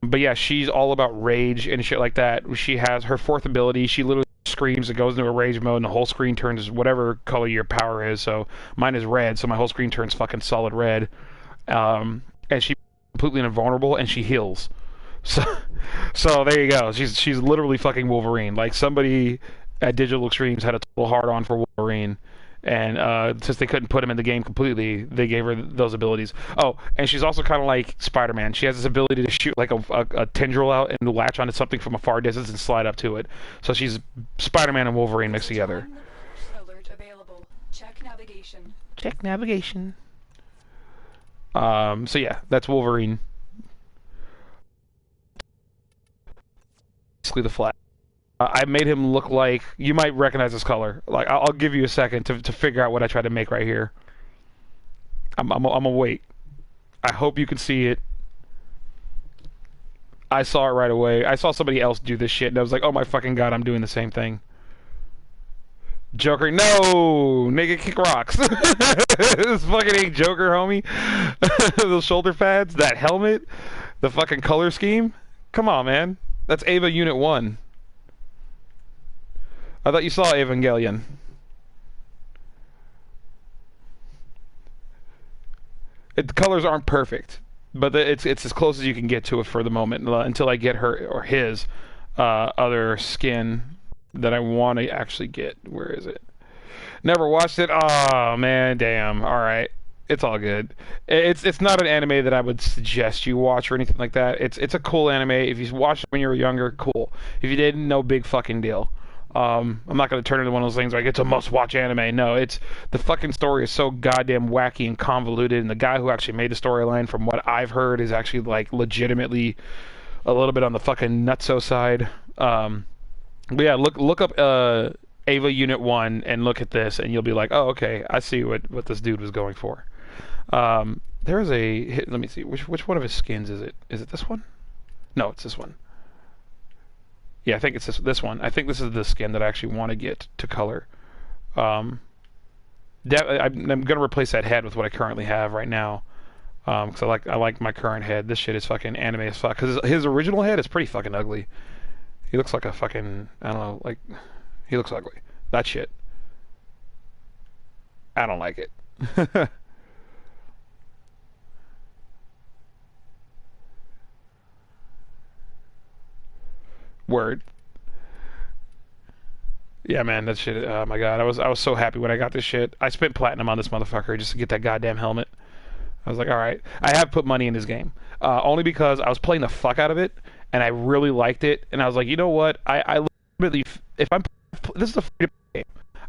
but yeah, she's all about rage and shit like that. She has her fourth ability. She literally screams, it goes into a rage mode, and the whole screen turns whatever color your power is. So mine is red, so my whole screen turns fucking solid red. And she's completely invulnerable, and she heals. So there you go. She's literally fucking Wolverine. Like, somebody at Digital Extremes had a total hard on for Wolverine, and since they couldn't put him in the game completely, they gave her those abilities. Oh, and she's also kind of like Spider-Man. She has this ability to shoot like a tendril out and latch onto something from a far distance and slide up to it. So she's Spider-Man and Wolverine mixed together. Alert available. Check navigation. Check navigation. So yeah, that's Wolverine. Basically the flag. I made him look like, you might recognize this color. Like, I'll give you a second to figure out what I tried to make right here. I'm gonna wait. I hope you can see it. I saw it right away. I saw somebody else do this shit, and I was like, oh my fucking god, I'm doing the same thing. Joker, no! Nigga, kick rocks. This fucking ain't Joker, homie. Those shoulder pads, that helmet, the fucking color scheme. Come on, man. That's Ava Unit 1. I thought you saw Evangelion. The colors aren't perfect, but it's as close as you can get to it for the moment until I get her or his other skin that I want to actually get. Where is it? Never watched it. Oh man, damn. All right, it's all good. It's not an anime that I would suggest you watch or anything like that. It's a cool anime. If you watched it when you were younger, cool. If you didn't, no big fucking deal. I'm not going to turn into one of those things like it's a must-watch anime. No, it's the fucking story is so goddamn wacky and convoluted, and the guy who actually made the storyline, from what I've heard, is actually like legitimately a little bit on the fucking nutso side. But yeah, look up Ava Unit 1 and look at this, and you'll be like, oh, okay, I see what this dude was going for. There's a let me see which one of his skins is it? Is it this one? No, it's this one. Yeah, I think it's this one. I think this is the skin that I actually want to get to color. I'm going to replace that head with what I currently have right now. Because I like my current head. This shit is fucking anime as fuck. Because his original head is pretty fucking ugly. He looks like a fucking, I don't know, like, he looks ugly. That shit. I don't like it. Word. Yeah, man, that shit. Oh my god, I was so happy when I got this shit. I spent platinum on this motherfucker just to get that goddamn helmet. I was like, all right, I have put money in this game, only because I was playing the fuck out of it and I really liked it. And I was like, you know what? I literally, if I'm this is a free to play game,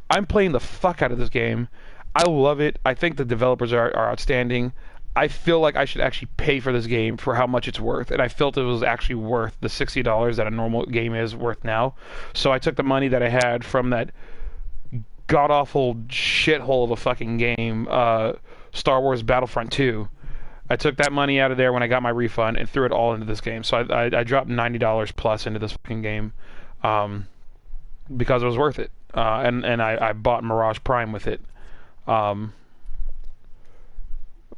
I'm playing the fuck out of this game. I love it. I think the developers are outstanding. I feel like I should actually pay for this game for how much it's worth, and I felt it was actually worth the $60 that a normal game is worth now. So I took the money that I had from that god-awful shithole of a fucking game, Star Wars Battlefront 2. I took that money out of there when I got my refund and threw it all into this game. So I dropped $90 plus into this fucking game because it was worth it. And I bought Mirage Prime with it.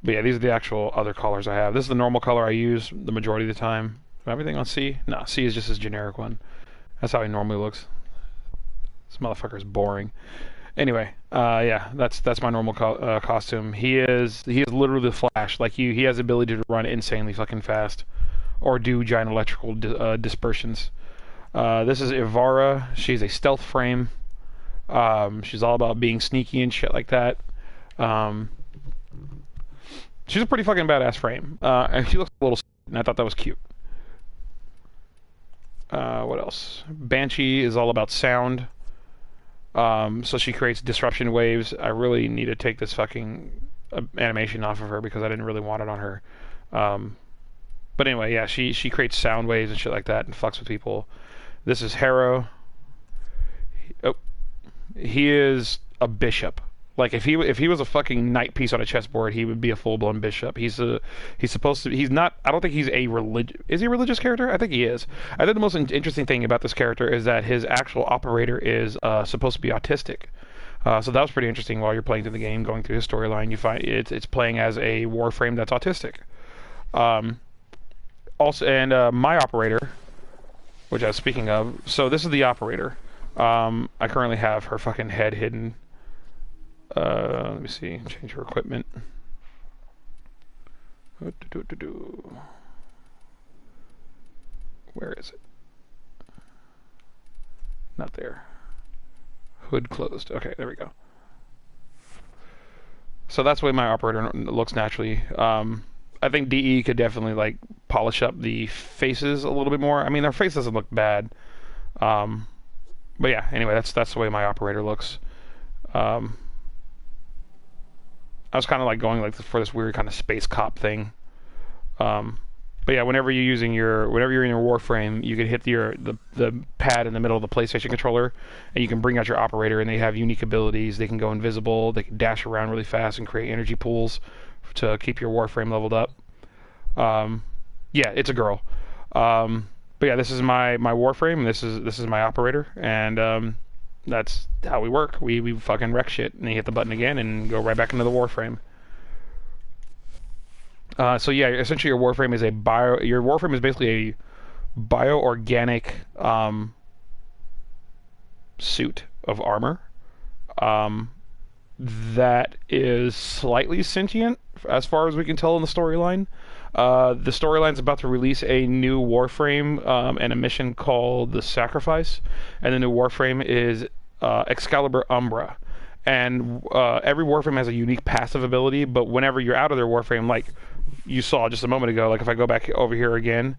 But yeah, these are the actual other colors I have. This is the normal color I use the majority of the time. Everything on C? No, C is just his generic one. That's how he normally looks. This motherfucker is boring. Anyway, yeah, that's my normal costume. He is literally the Flash. Like he has the ability to run insanely fucking fast, or do giant electrical dispersions. This is Ivara. She's a stealth frame. She's all about being sneaky and shit like that. She's a pretty fucking badass frame, and she looks a little. And I thought that was cute. What else? Banshee is all about sound. So she creates disruption waves. I really need to take this fucking animation off of her because I didn't really want it on her. But anyway, yeah, she creates sound waves and shit like that and fucks with people. This is Harrow. Oh, he is a bishop. Like if he was a fucking knight piece on a chessboard, he would be a full blown bishop. He's supposed to. He's not. I don't think he's a religious. Is he a religious character? I think he is. I think the most interesting thing about this character is that his actual operator is supposed to be autistic. So that was pretty interesting while you're playing through the game, going through his storyline. You find it's playing as a Warframe that's autistic. Also, and my operator, which I was speaking of. So this is the operator. I currently have her fucking head hidden. Let me see. Change her equipment. Where is it? Not there. Hood closed. Okay, there we go. So that's the way my operator looks naturally. I think DE could definitely like polish up the faces a little bit more. I mean, their face doesn't look bad. But yeah, anyway, that's the way my operator looks. I was kind of like going like for this weird kind of space cop thing. But yeah, whenever you're in your Warframe, you can hit the pad in the middle of the PlayStation controller, and you can bring out your operator, and they have unique abilities. They can go invisible, they can dash around really fast and create energy pools to keep your Warframe leveled up. Yeah, it's a girl. But yeah, this is my Warframe, and this is my operator, and that's how we work. We fucking wreck shit, and you hit the button again and go right back into the Warframe. So yeah, essentially your Warframe is basically a bioorganic suit of armor that is slightly sentient as far as we can tell in the storyline. The storyline's about to release a new Warframe and a mission called The Sacrifice, and the new Warframe is Excalibur Umbra. And every Warframe has a unique passive ability, but whenever you're out of their Warframe, like you saw just a moment ago, like if I go back over here again,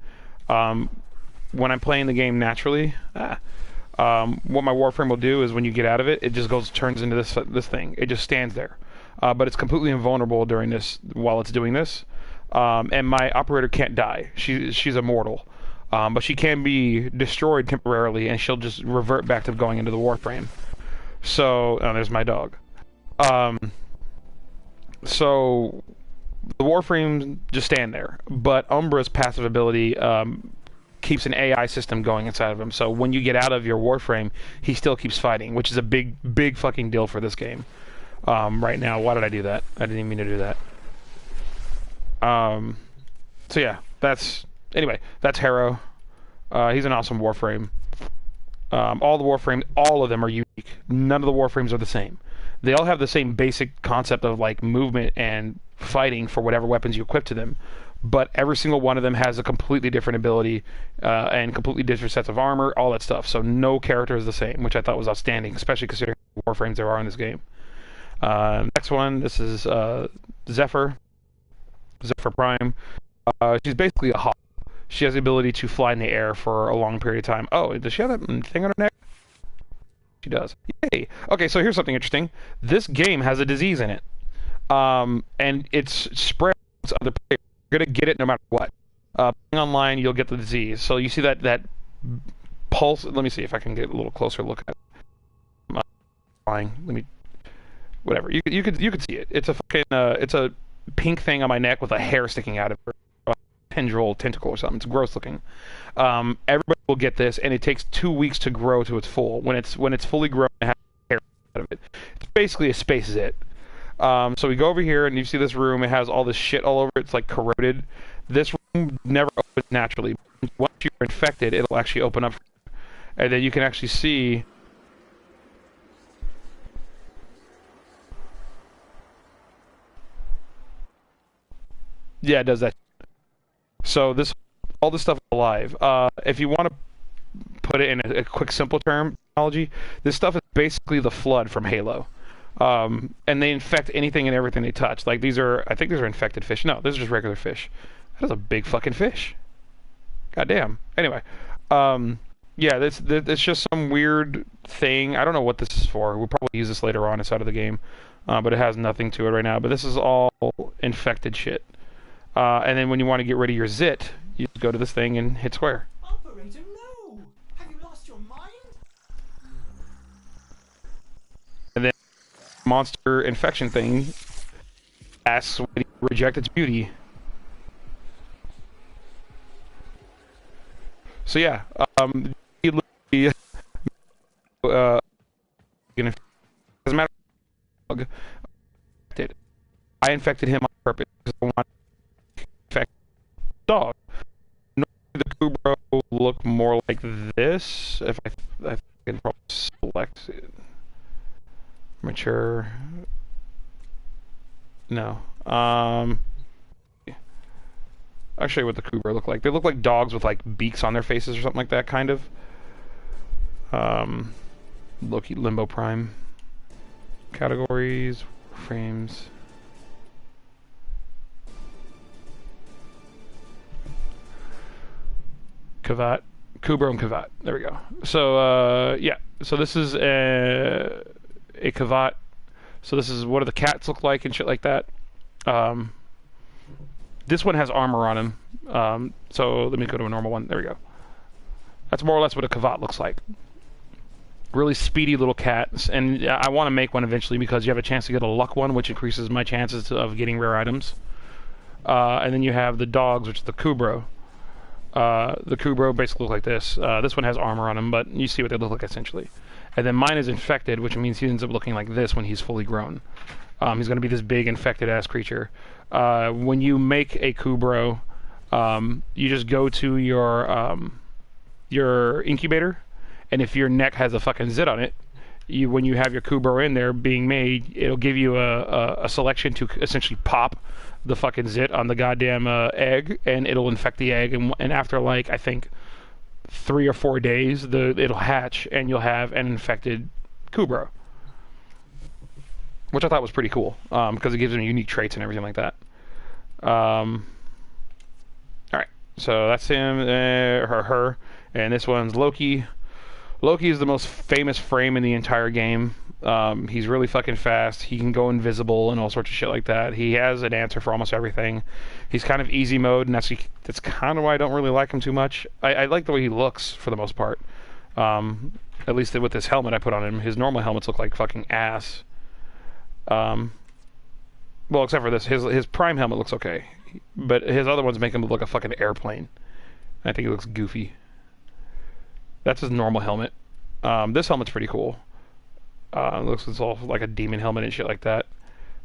when I'm playing the game naturally, what my Warframe will do is when you get out of it, it just turns into this thing. It just stands there. But it's completely invulnerable while it's doing this. And my operator can't die. She's immortal. But she can be destroyed temporarily, and she'll just revert back to going into the Warframe. So, there's my dog. So, the Warframes just stand there. But Umbra's passive ability keeps an AI system going inside of him. So when you get out of your Warframe, he still keeps fighting, which is a big fucking deal for this game. Right now, why did I do that? I didn't even mean to do that. So yeah, that's Harrow. He's an awesome Warframe. All the Warframes, all of them are unique. None of the Warframes are the same. They all have the same basic concept of like movement and fighting for whatever weapons you equip to them. But every single one of them has a completely different ability and completely different sets of armor, all that stuff. So no character is the same, which I thought was outstanding, especially considering the Warframes there are in this game. Next one, this is Zephyr Prime. She's basically a hawk. She has the ability to fly in the air for a long period of time. Oh, does she have that thing on her neck? She does. Yay! Okay, so here's something interesting. This game has a disease in it. And it's spread to other players. You're going to get it no matter what. Playing online, you'll get the disease. So you see that pulse. Let me see if I can get a little closer look at it. Let me... Whatever. You could see it. It's a fucking... it's a pink thing on my neck with a hair sticking out of it. Tentacle or something. It's gross looking. Everybody will get this, and it takes 2 weeks to grow to its full. When it's fully grown, it has hair out of it. It's basically a space zit. So we go over here, and you see this room. It has all this shit all over it. It's like corroded. This room never opens naturally. Once you're infected, it'll actually open up, and then you can actually see. Yeah, it does that. So all this stuff is alive. If you want to put it in a quick, simple terminology, this stuff is basically the Flood from Halo. And they infect anything and everything they touch. Like I think these are infected fish. No, this is just regular fish. That is a big fucking fish. Goddamn. Anyway, Yeah, that's just some weird thing. I don't know what this is for. We'll probably use this later on inside of the game, but it has nothing to it right now. But this is all infected shit. And then when you want to get rid of your zit, you just go to this thing and hit square. Operator, no! Have you lost your mind? And then monster infection thing asks when you reject its beauty. So yeah, he literally, as a matter of fact, I infected him on purpose because I want to infect the dog. Normally the Kubro will look more like this. If I can probably select it. Mature. No. I'll show you what the Kubra look like. They look like dogs with like beaks on their faces or something like that, kind of. Loki Limbo Prime. Categories, frames. Kavat. Kubra and Kavat. There we go. So, yeah. So this is a Kavat. So this is what do the cats look like and shit like that. This one has armor on him. So let me go to a normal one. There we go. That's more or less what a Kavat looks like. Really speedy little cats. And I want to make one eventually because you have a chance to get a luck one, which increases my chances of getting rare items. And then you have the dogs, which is the Kubro. The Kubro basically look like this. This one has armor on him, but you see what they look like essentially. And then mine is infected, which means he ends up looking like this when he's fully grown. He's going to be this big infected-ass creature. When you make a Kubro, you just go to your incubator, and if your neck has a fucking zit on it, when you have your Kubro in there being made, it'll give you a selection to essentially pop the fucking zit on the goddamn egg, and it'll infect the egg, and after like I think 3 or 4 days, it'll hatch, and you'll have an infected Kubro, which I thought was pretty cool because it gives them unique traits and everything like that. All right, so that's him, her, and this one's Loki. Loki is the most famous frame in the entire game. He's really fucking fast. He can go invisible and all sorts of shit like that. He has an answer for almost everything. He's kind of easy mode, and that's kind of why I don't really like him too much. I like the way he looks for the most part. At least with this helmet I put on him. His normal helmets look like fucking ass. Well, except for this. His prime helmet looks okay. But his other ones make him look like a fucking airplane. I think he looks goofy. That's his normal helmet. This helmet's pretty cool. It looks it's all like a demon helmet and shit like that.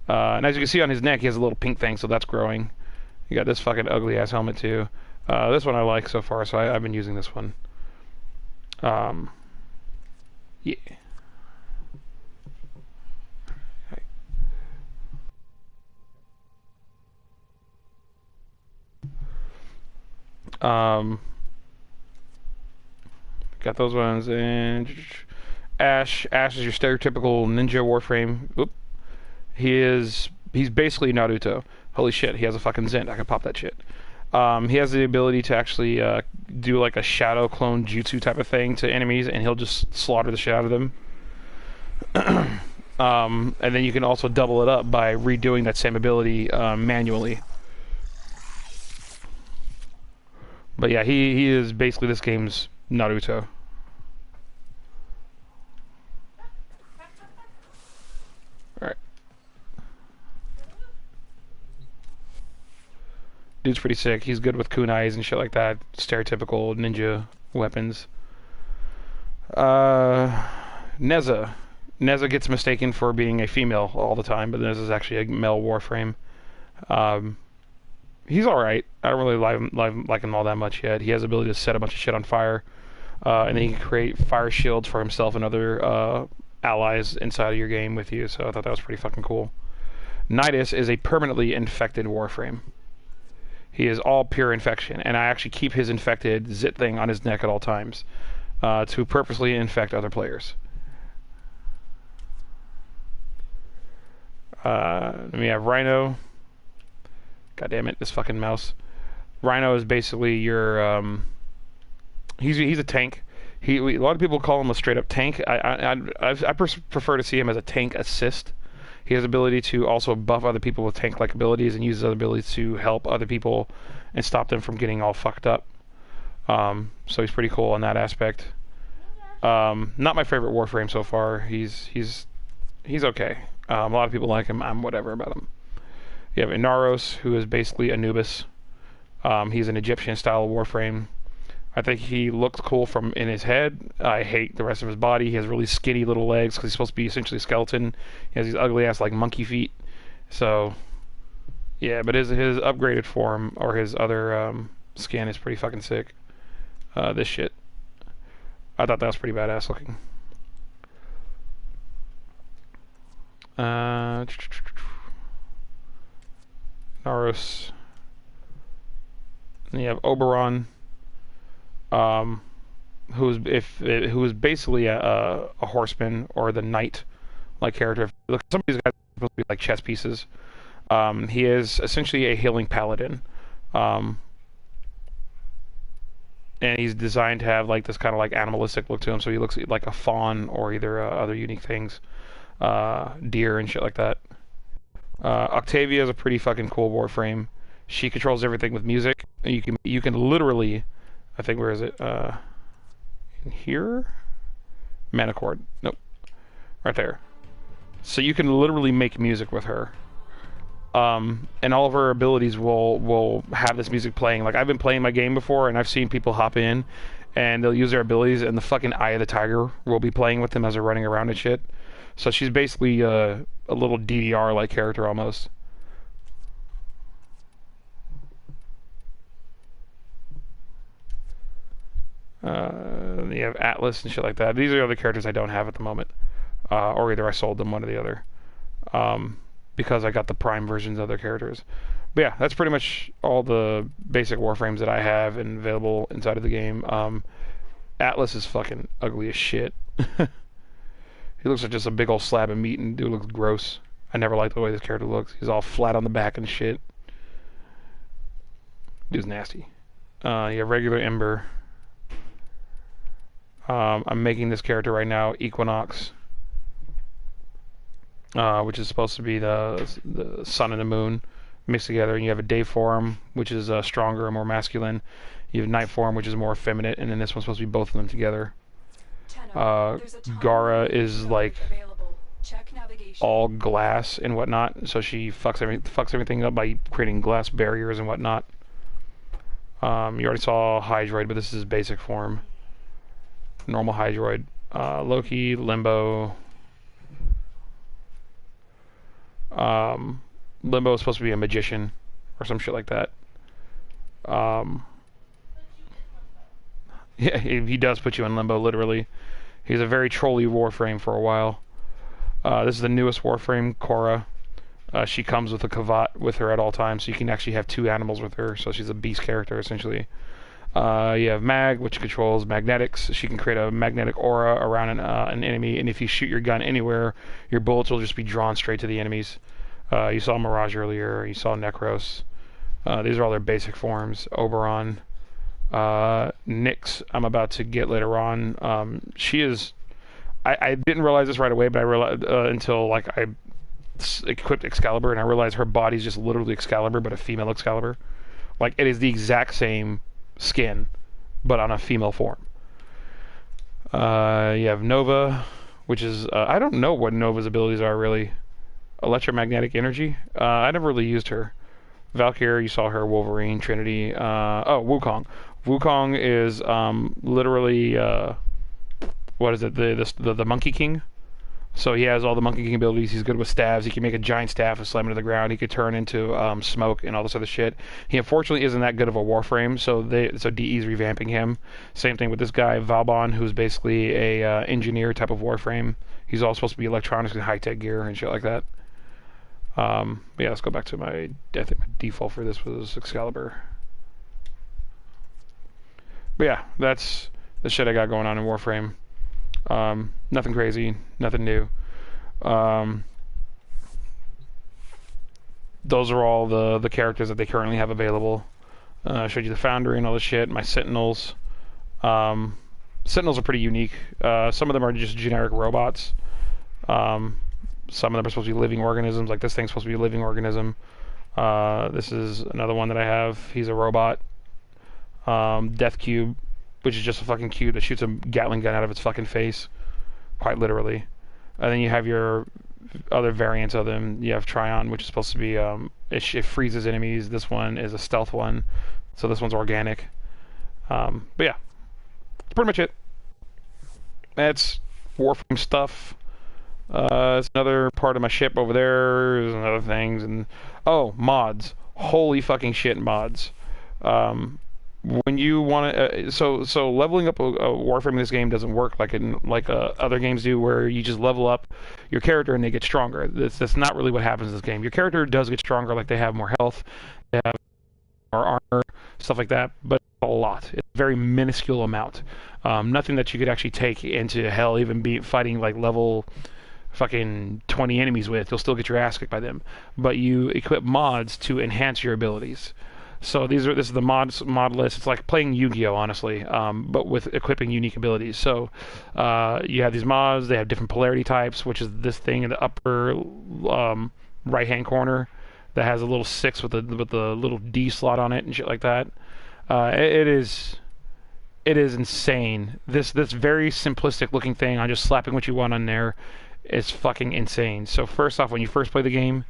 And as you can see on his neck, he has a little pink thing, so that's growing. You got this fucking ugly ass helmet too. This one I like so far, so I've been using this one. Yeah. Got those ones, and Ash is your stereotypical ninja Warframe. Oop. He's basically Naruto. Holy shit, he has a fucking Zend. I can pop that shit. He has the ability to actually do like a shadow clone jutsu type of thing to enemies, and he'll just slaughter the shit out of them. And then you can also double it up by redoing that same ability manually. But yeah, he is basically this game's Naruto. Alright. Dude's pretty sick. He's good with kunais and shit like that. Stereotypical ninja weapons. Neza. Neza gets mistaken for being a female all the time, but Neza's actually a male Warframe. He's alright. I don't really like him all that much yet. He has the ability to set a bunch of shit on fire. And then he can create fire shields for himself and other allies inside of your game with you, so I thought that was pretty fucking cool. Nidus is a permanently infected Warframe. He is all pure infection, and I actually keep his infected zit thing on his neck at all times to purposely infect other players. Then we have Rhino. God damn it, this fucking mouse. Rhino is basically your He's a tank. A lot of people call him a straight up tank. Prefer to see him as a tank assist. He has ability to also buff other people with tank-like abilities and uses other abilities to help other people and stop them from getting all fucked up. So he's pretty cool in that aspect. Not my favorite Warframe so far. He's okay. A lot of people like him. I'm whatever about him. You have Inaros, who is basically Anubis. He's an Egyptian-style Warframe. I think he looks cool from in his head. I hate the rest of his body. He has really skinny little legs because he's supposed to be essentially a skeleton. He has these ugly-ass like monkey feet. So, yeah, but his upgraded form or his other skin is pretty fucking sick. This shit. I thought that was pretty badass looking. Naros. Then you have Oberon. Who is basically a horseman or the knight like character. Look, some of these guys are supposed to be like chess pieces. He is essentially a healing paladin, and he's designed to have like this kind of like animalistic look to him. So he looks like a fawn or either other unique things, deer and shit like that. Octavia is a pretty fucking cool Warframe. She controls everything with music. You can literally, I think, where is it? In here? Mana chord. Nope. Right there. So you can literally make music with her. And all of her abilities will have this music playing. Like, I've been playing my game before, and I've seen people hop in, and they'll use their abilities, and the fucking Eye of the Tiger will be playing with them as they're running around and shit. So she's basically a little DDR-like character almost. You have Atlas and shit like that. These are the other characters I don't have at the moment. Or either I sold them, one or the other. Because I got the Prime versions of their characters. But yeah, that's pretty much all the basic Warframes that I have and available inside of the game. Atlas is fucking ugly as shit. He looks like just a big old slab of meat, and dude looks gross. I never liked the way this character looks. He's all flat on the back and shit. Dude's nasty. You have regular Ember. I'm making this character right now, Equinox, which is supposed to be the sun and the moon mixed together. And you have a day form, which is stronger and more masculine. You have night form, which is more effeminate, and then this one's supposed to be both of them together. Gara is like all glass and whatnot, so she fucks everything up by creating glass barriers and whatnot. You already saw Hydroid, but this is his basic form. Normal Hydroid. Loki, Limbo. Limbo is supposed to be a magician or some shit like that. Yeah, he does put you in limbo, literally. He's a very trolly Warframe for a while. This is the newest Warframe, Korra. She comes with a Kavat with her at all times, so you can actually have two animals with her, so she's a beast character, essentially. You have Mag, which controls magnetics. She can create a magnetic aura around an enemy, and if you shoot your gun anywhere, your bullets will just be drawn straight to the enemies. You saw Mirage earlier. You saw Necros. These are all their basic forms. Oberon. Nyx, I'm about to get later on. She is... I didn't realize this right away, but I realized until like I equipped Excalibur, and I realized her body's just literally Excalibur, but a female Excalibur. Like, it is the exact same skin, but on a female form. You have Nova, which is I don't know what Nova's abilities are really. Electromagnetic energy. I never really used her. Valkyrie, you saw her. Wolverine, Trinity. Wukong. Wukong is literally what is it? The Monkey King. So he has all the Monkey King abilities. He's good with staves. He can make a giant staff and slam it to the ground. He could turn into smoke and all this other shit. He unfortunately isn't that good of a Warframe, so DE's revamping him. Same thing with this guy, Valbon, who's basically a engineer type of Warframe. He's all supposed to be electronics and high-tech gear and shit like that. But yeah, let's go back to I think my default for this was Excalibur. But yeah, that's the shit I got going on in Warframe. Nothing crazy, nothing new. Those are all the characters that they currently have available. I showed you the Foundry and all the shit, my Sentinels. Sentinels are pretty unique. Some of them are just generic robots. Some of them are supposed to be living organisms, like this thing's supposed to be a living organism. This is another one that I have. He's a robot. Death Cube, which is just a fucking cube that shoots a Gatling gun out of its fucking face, quite literally. And then you have your other variants of them. You have Tryon, which is supposed to be, it freezes enemies. This one is a stealth one, so this one's organic. But yeah, that's pretty much it. That's Warframe stuff. It's another part of my ship over there. There's other things, and oh, mods. Holy fucking shit, mods. When you want to, so leveling up a Warframe in this game doesn't work like other games do, where you just level up your character and they get stronger. That's not really what happens in this game. Your character does get stronger, like they have more health, they have more armor, stuff like that, but a lot. It's a very minuscule amount. Nothing that you could actually take into hell, even be fighting like level fucking 20 enemies with. You'll still get your ass kicked by them. But you equip mods to enhance your abilities. So this is the mod list. It's like playing Yu-Gi-Oh, honestly, but with equipping unique abilities. So you have these mods. They have different polarity types, which is this thing in the upper right-hand corner that has a little 6 with the little D slot on it and shit like that. It is insane. This very simplistic looking thing on just slapping what you want on there is fucking insane. So first off, when you first play the game,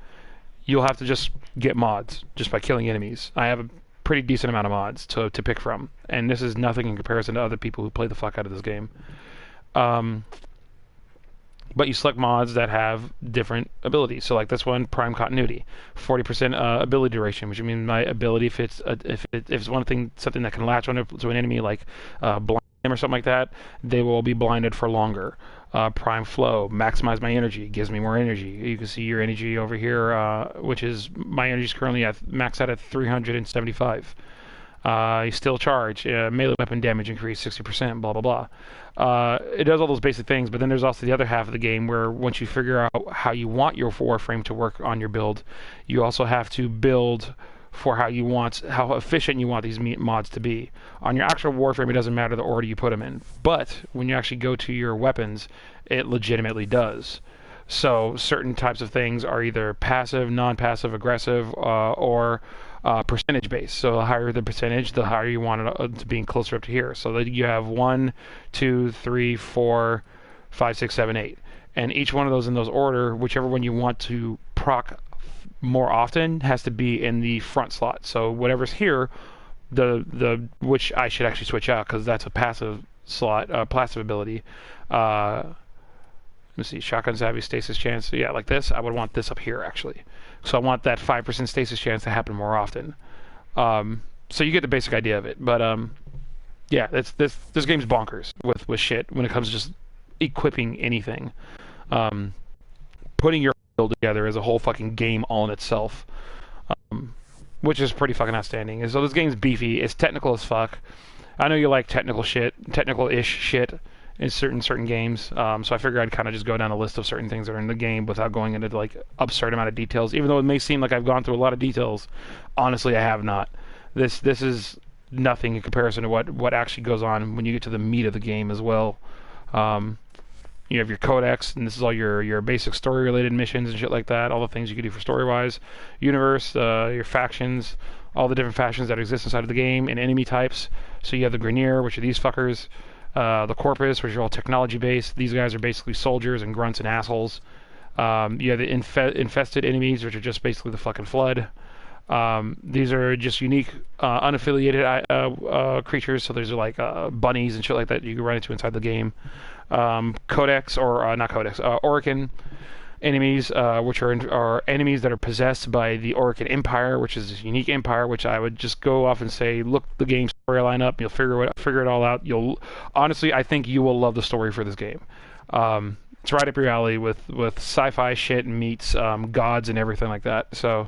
you'll have to just get mods just by killing enemies. I have a pretty decent amount of mods to pick from, and this is nothing in comparison to other people who play the fuck out of this game. But you select mods that have different abilities. So like this one, Prime Continuity, 40% ability duration, which means my ability, if it's something that can latch onto to an enemy, like blind them or something like that, they will be blinded for longer. Prime Flow, maximize my energy, gives me more energy. You can see your energy over here, which is my energy is currently maxed out at 375. You still charge, melee weapon damage increase 60%, blah blah blah. It does all those basic things, but then there's also the other half of the game where once you figure out how you want your Warframe to work on your build, you also have to build for how efficient you want these mods to be. On your actual Warframe, it doesn't matter the order you put them in, but when you actually go to your weapons, it legitimately does. So certain types of things are either passive, non-passive, aggressive, or percentage based. So the higher the percentage, the higher you want it to being closer up to here. So that you have 1, 2, 3, 4, 5, 6, 7, 8, and each one of those in those order, whichever one you want to proc more often, has to be in the front slot. So whatever's here, the which I should actually switch out because that's a passive slot, passive ability. Let me see, shotgun savvy stasis chance. So yeah, like this, I would want this up here actually. So I want that 5% stasis chance to happen more often. So you get the basic idea of it. But yeah, this game's bonkers with shit when it comes to just equipping anything. Putting your build together is a whole fucking game all in itself, which is pretty fucking outstanding. And so this game's beefy. It's technical as fuck. I know you like technical-ish shit in certain games. So I figured I'd kind of just go down a list of certain things that are in the game without going into like absurd amount of details. Even though it may seem like I've gone through a lot of details, honestly I have not. This is nothing in comparison to what actually goes on when you get to the meat of the game as well. You have your codex, and this is all your basic story-related missions and shit like that, all the things you can do for story-wise. Universe, your factions, all the different factions that exist inside of the game, and enemy types. So you have the Grenier, which are these fuckers. The Corpus, which are all technology-based. These guys are basically soldiers and grunts and assholes. You have the infested enemies, which are just basically the fucking Flood. These are just unique, unaffiliated creatures, so there's like bunnies and shit like that you can run into inside the game. Codex, or not Codex, Orokin enemies, which are enemies that are possessed by the Orokin Empire, which is this unique empire, which I would just go off and say, look the game storyline up, you'll figure it all out. Honestly, I think you will love the story for this game. It's right up your alley with sci-fi shit and meets gods and everything like that. So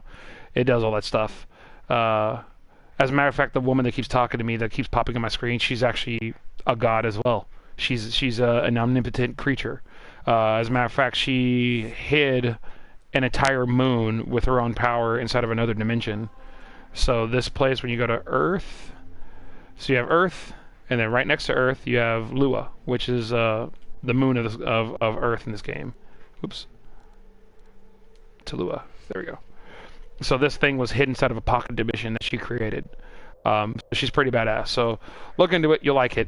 it does all that stuff. As a matter of fact, the woman that keeps talking to me, that keeps popping on my screen, she's actually a god as well. She's an omnipotent creature. As a matter of fact, she hid an entire moon with her own power inside of another dimension. So this place, when you go to Earth, so you have Earth, and then right next to Earth you have Lua, which is the moon of Earth in this game. Oops. To Lua. There we go. So this thing was hidden inside of a pocket dimension that she created. So she's pretty badass. So look into it, you'll like it.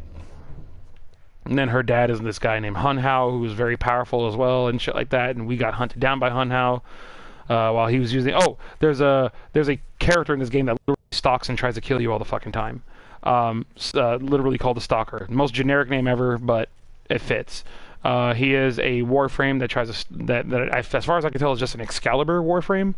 And then her dad is this guy named Hun Hao, who was very powerful as well and shit like that. And we got hunted down by Hun Hao while he was using. Oh, there's a character in this game that literally stalks and tries to kill you all the fucking time. Literally called the Stalker. Most generic name ever, but it fits. He is a Warframe that tries to as far as I can tell, is just an Excalibur Warframe.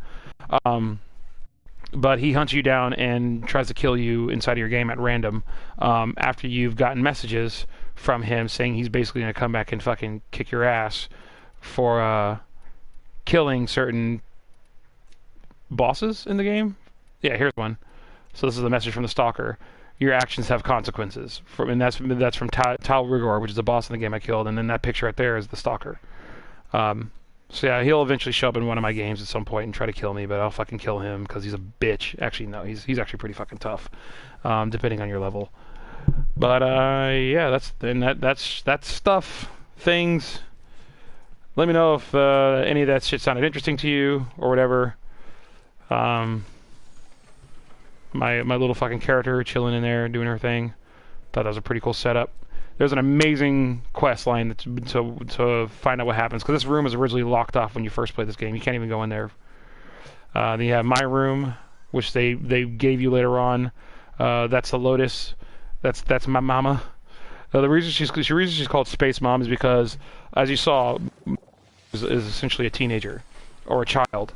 But he hunts you down and tries to kill you inside of your game at random after you've gotten messages from him saying he's basically going to come back and fucking kick your ass for killing certain bosses in the game. Yeah, here's one. So this is a message from the Stalker. Your actions have consequences. And that's from Tal Rigor, which is a boss in the game I killed, and then that picture right there is the Stalker. So yeah, he'll eventually show up in one of my games at some point and try to kill me, but I'll fucking kill him because he's a bitch. Actually, no, he's actually pretty fucking tough, depending on your level. But yeah, that's stuff, things. Let me know if any of that shit sounded interesting to you or whatever. My little fucking character chilling in there doing her thing. Thought that was a pretty cool setup. There's an amazing quest line to find out what happens, because this room is originally locked off when you first play this game. You can't even go in there. Then you have my room, which they gave you later on. That's the Lotus. That's my mama. The reason she's called Space Mom is because, as you saw, is essentially a teenager or a child.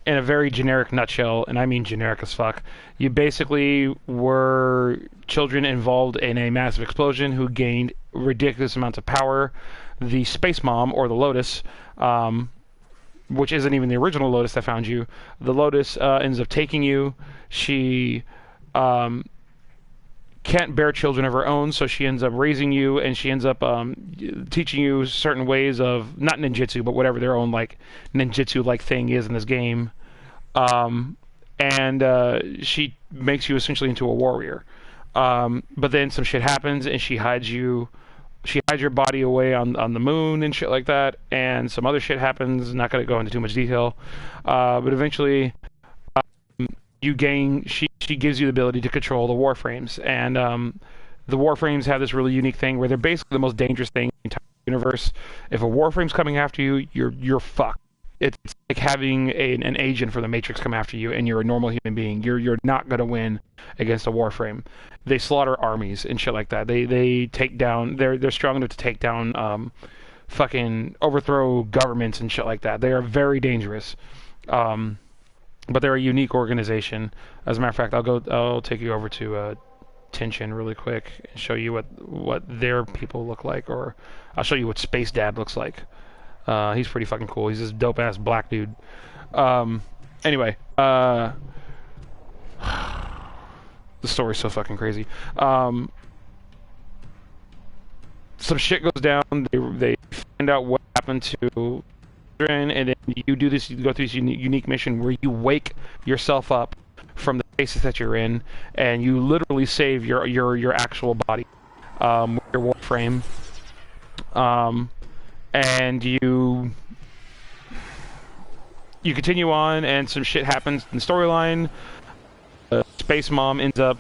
In a very generic nutshell, and I mean generic as fuck, you basically were children involved in a massive explosion who gained ridiculous amounts of power. The Space Mom, or the Lotus, which isn't even the original Lotus that found you, the Lotus ends up taking you. She can't bear children of her own, so she ends up raising you, and she ends up teaching you certain ways of, not ninjutsu, but whatever their own like ninjutsu-like thing is in this game. And she makes you essentially into a warrior. But then some shit happens, and she hides your body away on the moon and shit like that, and some other shit happens. Not going to go into too much detail. But eventually she gives you the ability to control the Warframes, and the Warframes have this really unique thing where they're basically the most dangerous thing in the entire universe. If a Warframe's coming after you, you're fucked. It's like having an agent for the Matrix come after you, and you're a normal human being. You're not gonna win against a Warframe. They slaughter armies and shit like that. They take down. They're strong enough to take down fucking overthrow governments and shit like that. They are very dangerous. But they're a unique organization. As a matter of fact, I'll take you over to Tenshin really quick and show you what their people look like, or I'll show you what Space Dad looks like. He's pretty fucking cool. He's this dope ass black dude. Anyway, the story's so fucking crazy. Some shit goes down. They find out what happened to, and then you go through this unique mission where you wake yourself up from the stasis that you're in, and you literally save your actual body with your Warframe. And you continue on, and some shit happens in the storyline. Space Mom ends up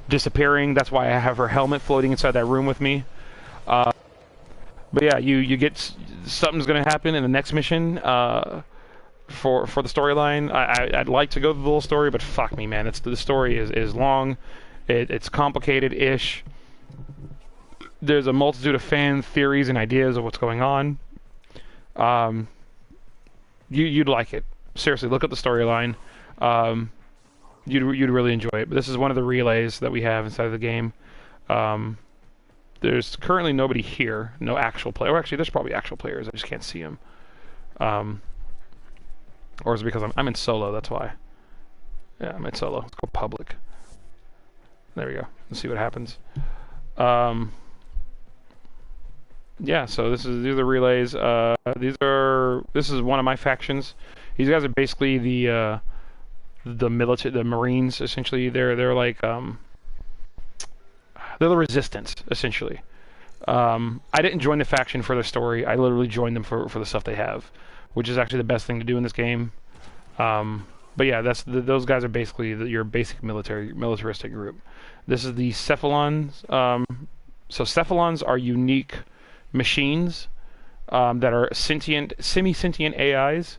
disappearing. That's why I have her helmet floating inside that room with me. But yeah, you get something's gonna happen in the next mission for the storyline. I'd like to go through the whole story, but fuck me, man. The story is long. It's complicated-ish. There's a multitude of fan theories and ideas of what's going on. You'd like it. Seriously, look at the storyline. You'd really enjoy it. But this is one of the relays that we have inside of the game. There's currently nobody here. No actual player. Or actually, there's probably actual players. I just can't see them. Or is it because I'm in solo? That's why. Yeah, I'm in solo. Let's go public. There we go. Let's see what happens. Yeah, so these are the relays. This is one of my factions. These guys are basically the Marines, essentially. They're like they're the resistance essentially. I didn't join the faction for their story. I literally joined them for the stuff they have, which is actually the best thing to do in this game. But yeah, those guys are basically your basic militaristic group. This is the Cephalons. So Cephalons are unique machines that are sentient, semi-sentient AIs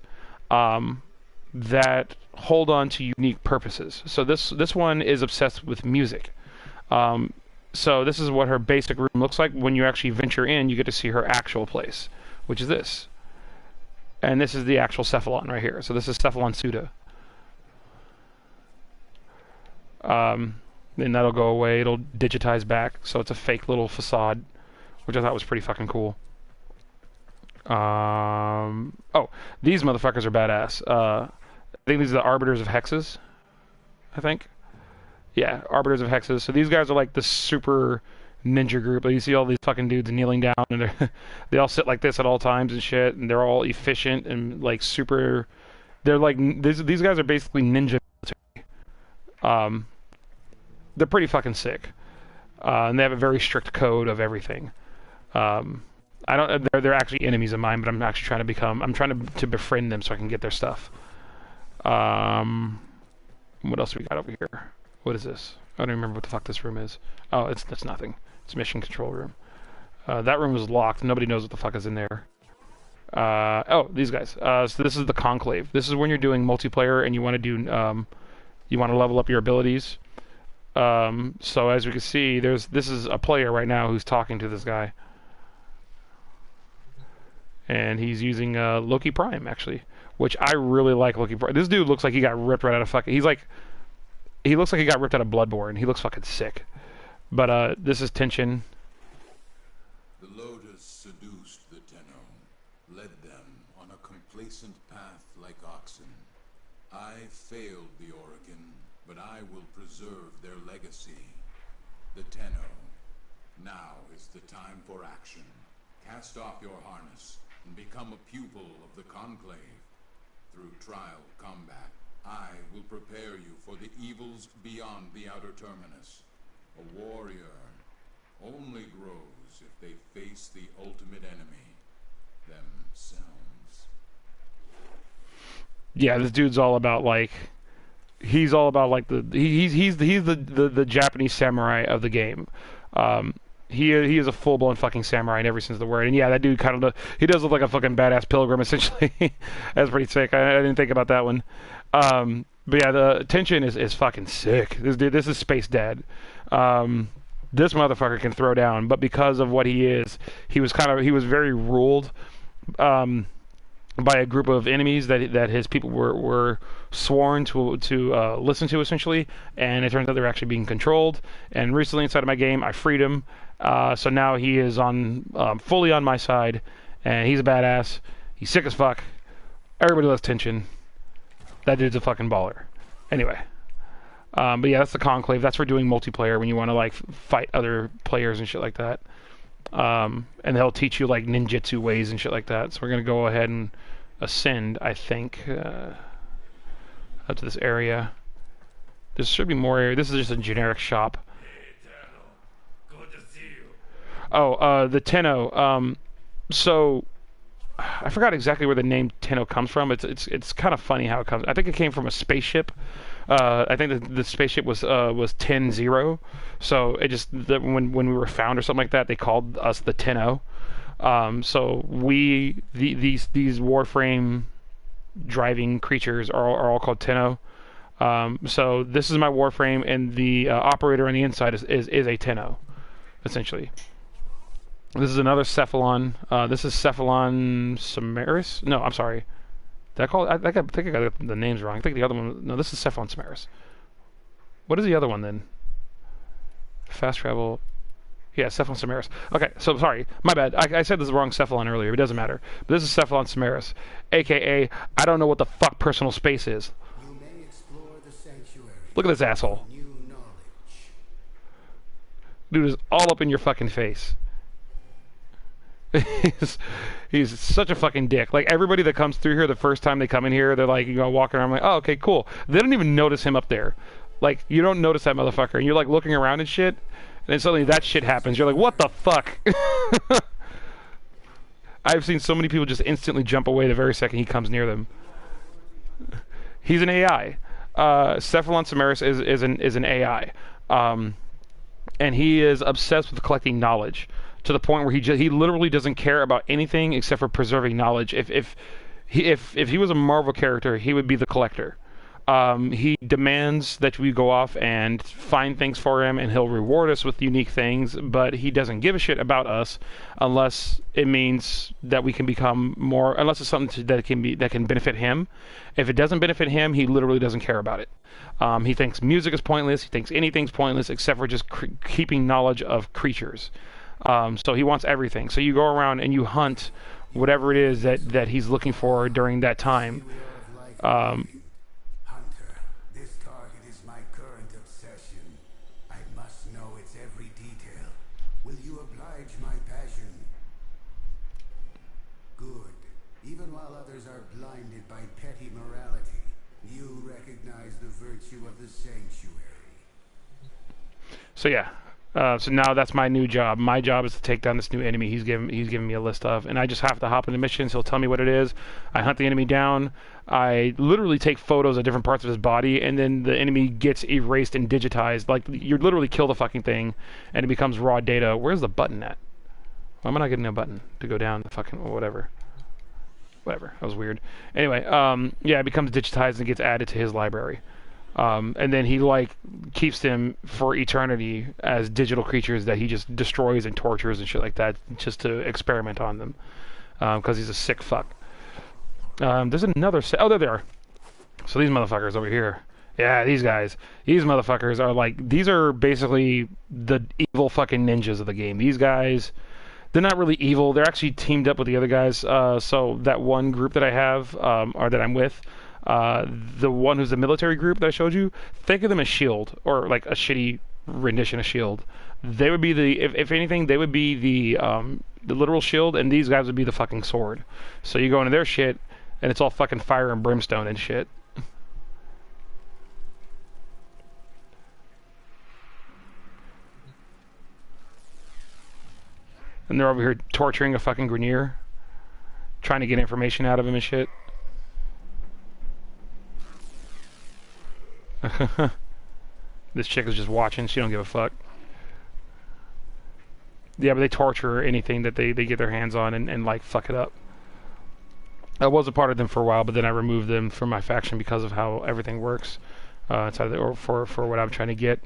that hold on to unique purposes. So this one is obsessed with music. So this is what her basic room looks like. When you actually venture in, you get to see her actual place, which is this. And this is the actual Cephalon right here. So this is Cephalon Suda. Then that'll go away. It'll digitize back. So it's a fake little facade, which I thought was pretty fucking cool. Oh, these motherfuckers are badass. I think these are the Arbiters of Hexes. I think. Yeah, Arbiters of Hexes. So these guys are like the super ninja group. Like you see all these fucking dudes kneeling down, and they all sit like this at all times and shit, and they're all efficient and like super. They're like these guys are basically ninja military. They're pretty fucking sick, and they have a very strict code of everything. I don't. They're actually enemies of mine, but I'm actually trying to become. I'm trying to befriend them so I can get their stuff. What else we got over here? What is this? I don't remember what the fuck this room is. Oh, that's nothing. It's a mission control room. That room is locked. Nobody knows what the fuck is in there. Oh, these guys. So this is the Conclave. This is when you're doing multiplayer and you want to do. You want to level up your abilities. So as we can see, this is a player right now who's talking to this guy. And he's using Loki Prime, actually. Which I really like Loki Prime. This dude looks like he got ripped right out of fucking... He looks like he got ripped out of Bloodborne. He looks fucking sick. But this is Tension. The Lotus seduced the Tenno, led them on a complacent path like oxen. I failed the Orokin, but I will preserve their legacy. The Tenno. Now is the time for action. Cast off your harness and become a pupil of the Conclave. Through trial combat, I will prepare you for the evils beyond the outer terminus. A warrior only grows if they face the ultimate enemy, themselves. Yeah, this dude's all about like... He's all about like he's the Japanese samurai of the game. He is a full-blown fucking samurai in every sense of the word. And yeah, that dude kind of he does look like a fucking badass pilgrim essentially. That's pretty sick. I didn't think about that one. But yeah, the Tension is fucking sick. This is Space Dad. This motherfucker can throw down, but because of what he is, he was very ruled by a group of enemies that his people were sworn to listen to essentially, and it turns out they're actually being controlled. And recently inside of my game, I freed him, so now he is fully on my side, and he's a badass. He's sick as fuck. Everybody loves Tension. That dude's a fucking baller. Anyway, but yeah, that's the Conclave. That's for doing multiplayer when you want to like fight other players and shit like that. And they'll teach you like ninjutsu ways and shit like that. So we're gonna go ahead and ascend, I think, up to this area. There should be more area. This is just a generic shop. Good to see you. Oh, the Tenno. So I forgot exactly where the name Tenno comes from. It's kind of funny how it comes. I think it came from a spaceship. I think the spaceship was 10-0. So it just when we were found or something like that, they called us the Tenno. So these Warframe driving creatures are all called Tenno. So this is my Warframe, and the operator on the inside is a Tenno, essentially. This is another Cephalon. This is Cephalon Samaris. No, I'm sorry. Did I call it? I think I got the names wrong. I think the other one... No, this is Cephalon Samaris. What is the other one, then? Fast travel... Yeah, Cephalon Samaris. Okay, so sorry. My bad. I said this wrong Cephalon earlier. It doesn't matter. But this is Cephalon Samaris. A.K.A. I don't know what the fuck personal space is. You may explore the sanctuary. Look at this asshole. New knowledge. Dude is all up in your fucking face. He's such a fucking dick. Like, everybody that comes through here the first time they come in here, they're like, you know, walking around like, oh, okay, cool. They don't even notice him up there. Like, you don't notice that motherfucker, and you're like looking around and shit, then suddenly that shit happens. You're like, what the fuck? I've seen so many people just instantly jump away the very second he comes near them. He's an AI. Cephalon Samaris is an AI. And he is obsessed with collecting knowledge to the point where he literally doesn't care about anything except for preserving knowledge. If he was a Marvel character, he would be the collector. He demands that we go off and find things for him, and he'll reward us with unique things, but he doesn't give a shit about us unless it means that we can become more, unless it's something that can benefit him. If it doesn't benefit him, he literally doesn't care about it. He thinks music is pointless. He thinks anything's pointless except for just keeping knowledge of creatures. So he wants everything. So you go around and you hunt whatever it is that he's looking for during that time. Hunter, this target is my current obsession. I must know its every detail. Will you oblige my passion? Good. Even while others are blinded by petty morality, you recognize the virtue of the sanctuary. So yeah. So now that's my new job. My job is to take down this new enemy he's given me a list of, and I just have to hop into missions. He'll tell me what it is. I hunt the enemy down. I literally take photos of different parts of his body, and then the enemy gets erased and digitized. Like, you literally kill the fucking thing, and it becomes raw data. Where's the button at? Why am I not getting a button to go down the fucking whatever? Whatever. That was weird. Anyway, yeah, it becomes digitized and gets added to his library. And then he keeps them for eternity as digital creatures that he just destroys and tortures and shit like that, just to experiment on them, because he's a sick fuck. There's another oh, there they are. So these motherfuckers over here, yeah, these motherfuckers are these are basically the evil fucking ninjas of the game. These guys, they're not really evil. They're actually teamed up with the other guys. So that one group that I have, or that I'm with, the one who's the military group that I showed you, think of them as S.H.I.E.L.D., or like a shitty rendition of S.H.I.E.L.D. They would be if anything, they would be the literal S.H.I.E.L.D., and these guys would be the fucking sword. So you go into their shit, and it's all fucking fire and brimstone and shit. And they're over here torturing a fucking Grenier, trying to get information out of him and shit. This chick is just watching. She don't give a fuck. Yeah, but they torture anything that they get their hands on and fuck it up. I was a part of them for a while, but then I removed them from my faction because of how everything works. Or for what I'm trying to get.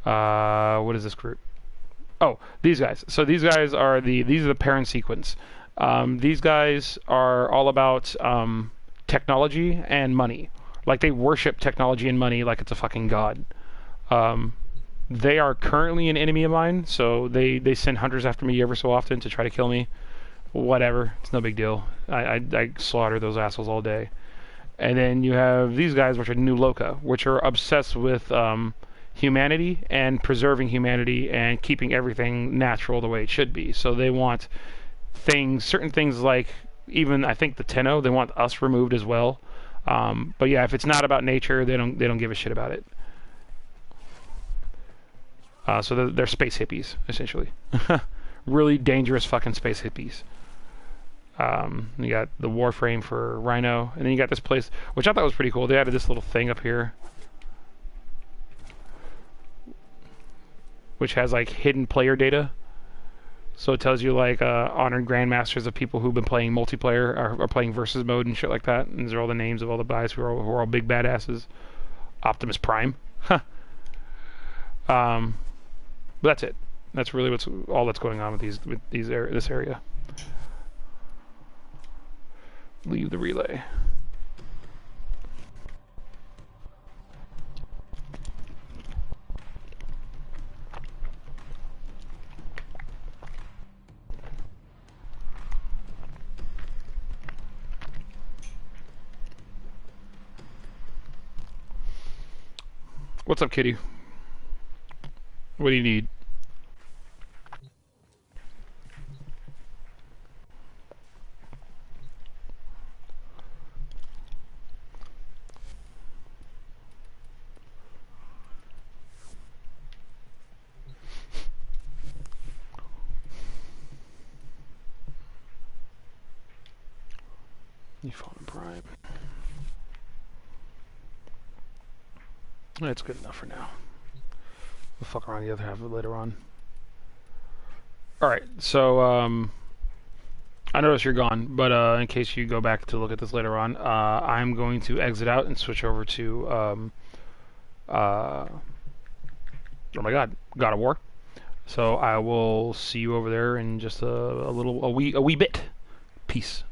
What is this group? Oh, these guys. So these guys are these are the parent sequence. These guys are all about technology and money. Like, they worship technology and money like it's a fucking god. They are currently an enemy of mine, so they send hunters after me every so often to try to kill me. Whatever, it's no big deal. I slaughter those assholes all day. And then you have these guys, which are New Loka, which are obsessed with humanity and preserving humanity and keeping everything natural the way it should be. So they want certain things like, even I think the Tenno, they want us removed as well. But yeah, if it's not about nature, they don't give a shit about it. So they're space hippies, essentially. Really dangerous fucking space hippies. You got the Warframe for Rhino, and then you got this place, which I thought was pretty cool. They added this little thing up here, which has hidden player data. So it tells you honored grandmasters of people who've been playing multiplayer or playing versus mode and shit like that. And these are all the names of all the guys who are all big badasses. Optimus Prime. But that's it. That's really all that's going on with this area. Leave the relay. What's up, kitty? What do you need? You fall in Prime. That's good enough for now. We'll fuck around the other half of it later on. Alright, so, I notice you're gone, but in case you go back to look at this later on, I'm going to exit out and switch over to, oh my god, God of War. So I will see you over there in just a wee bit. Peace.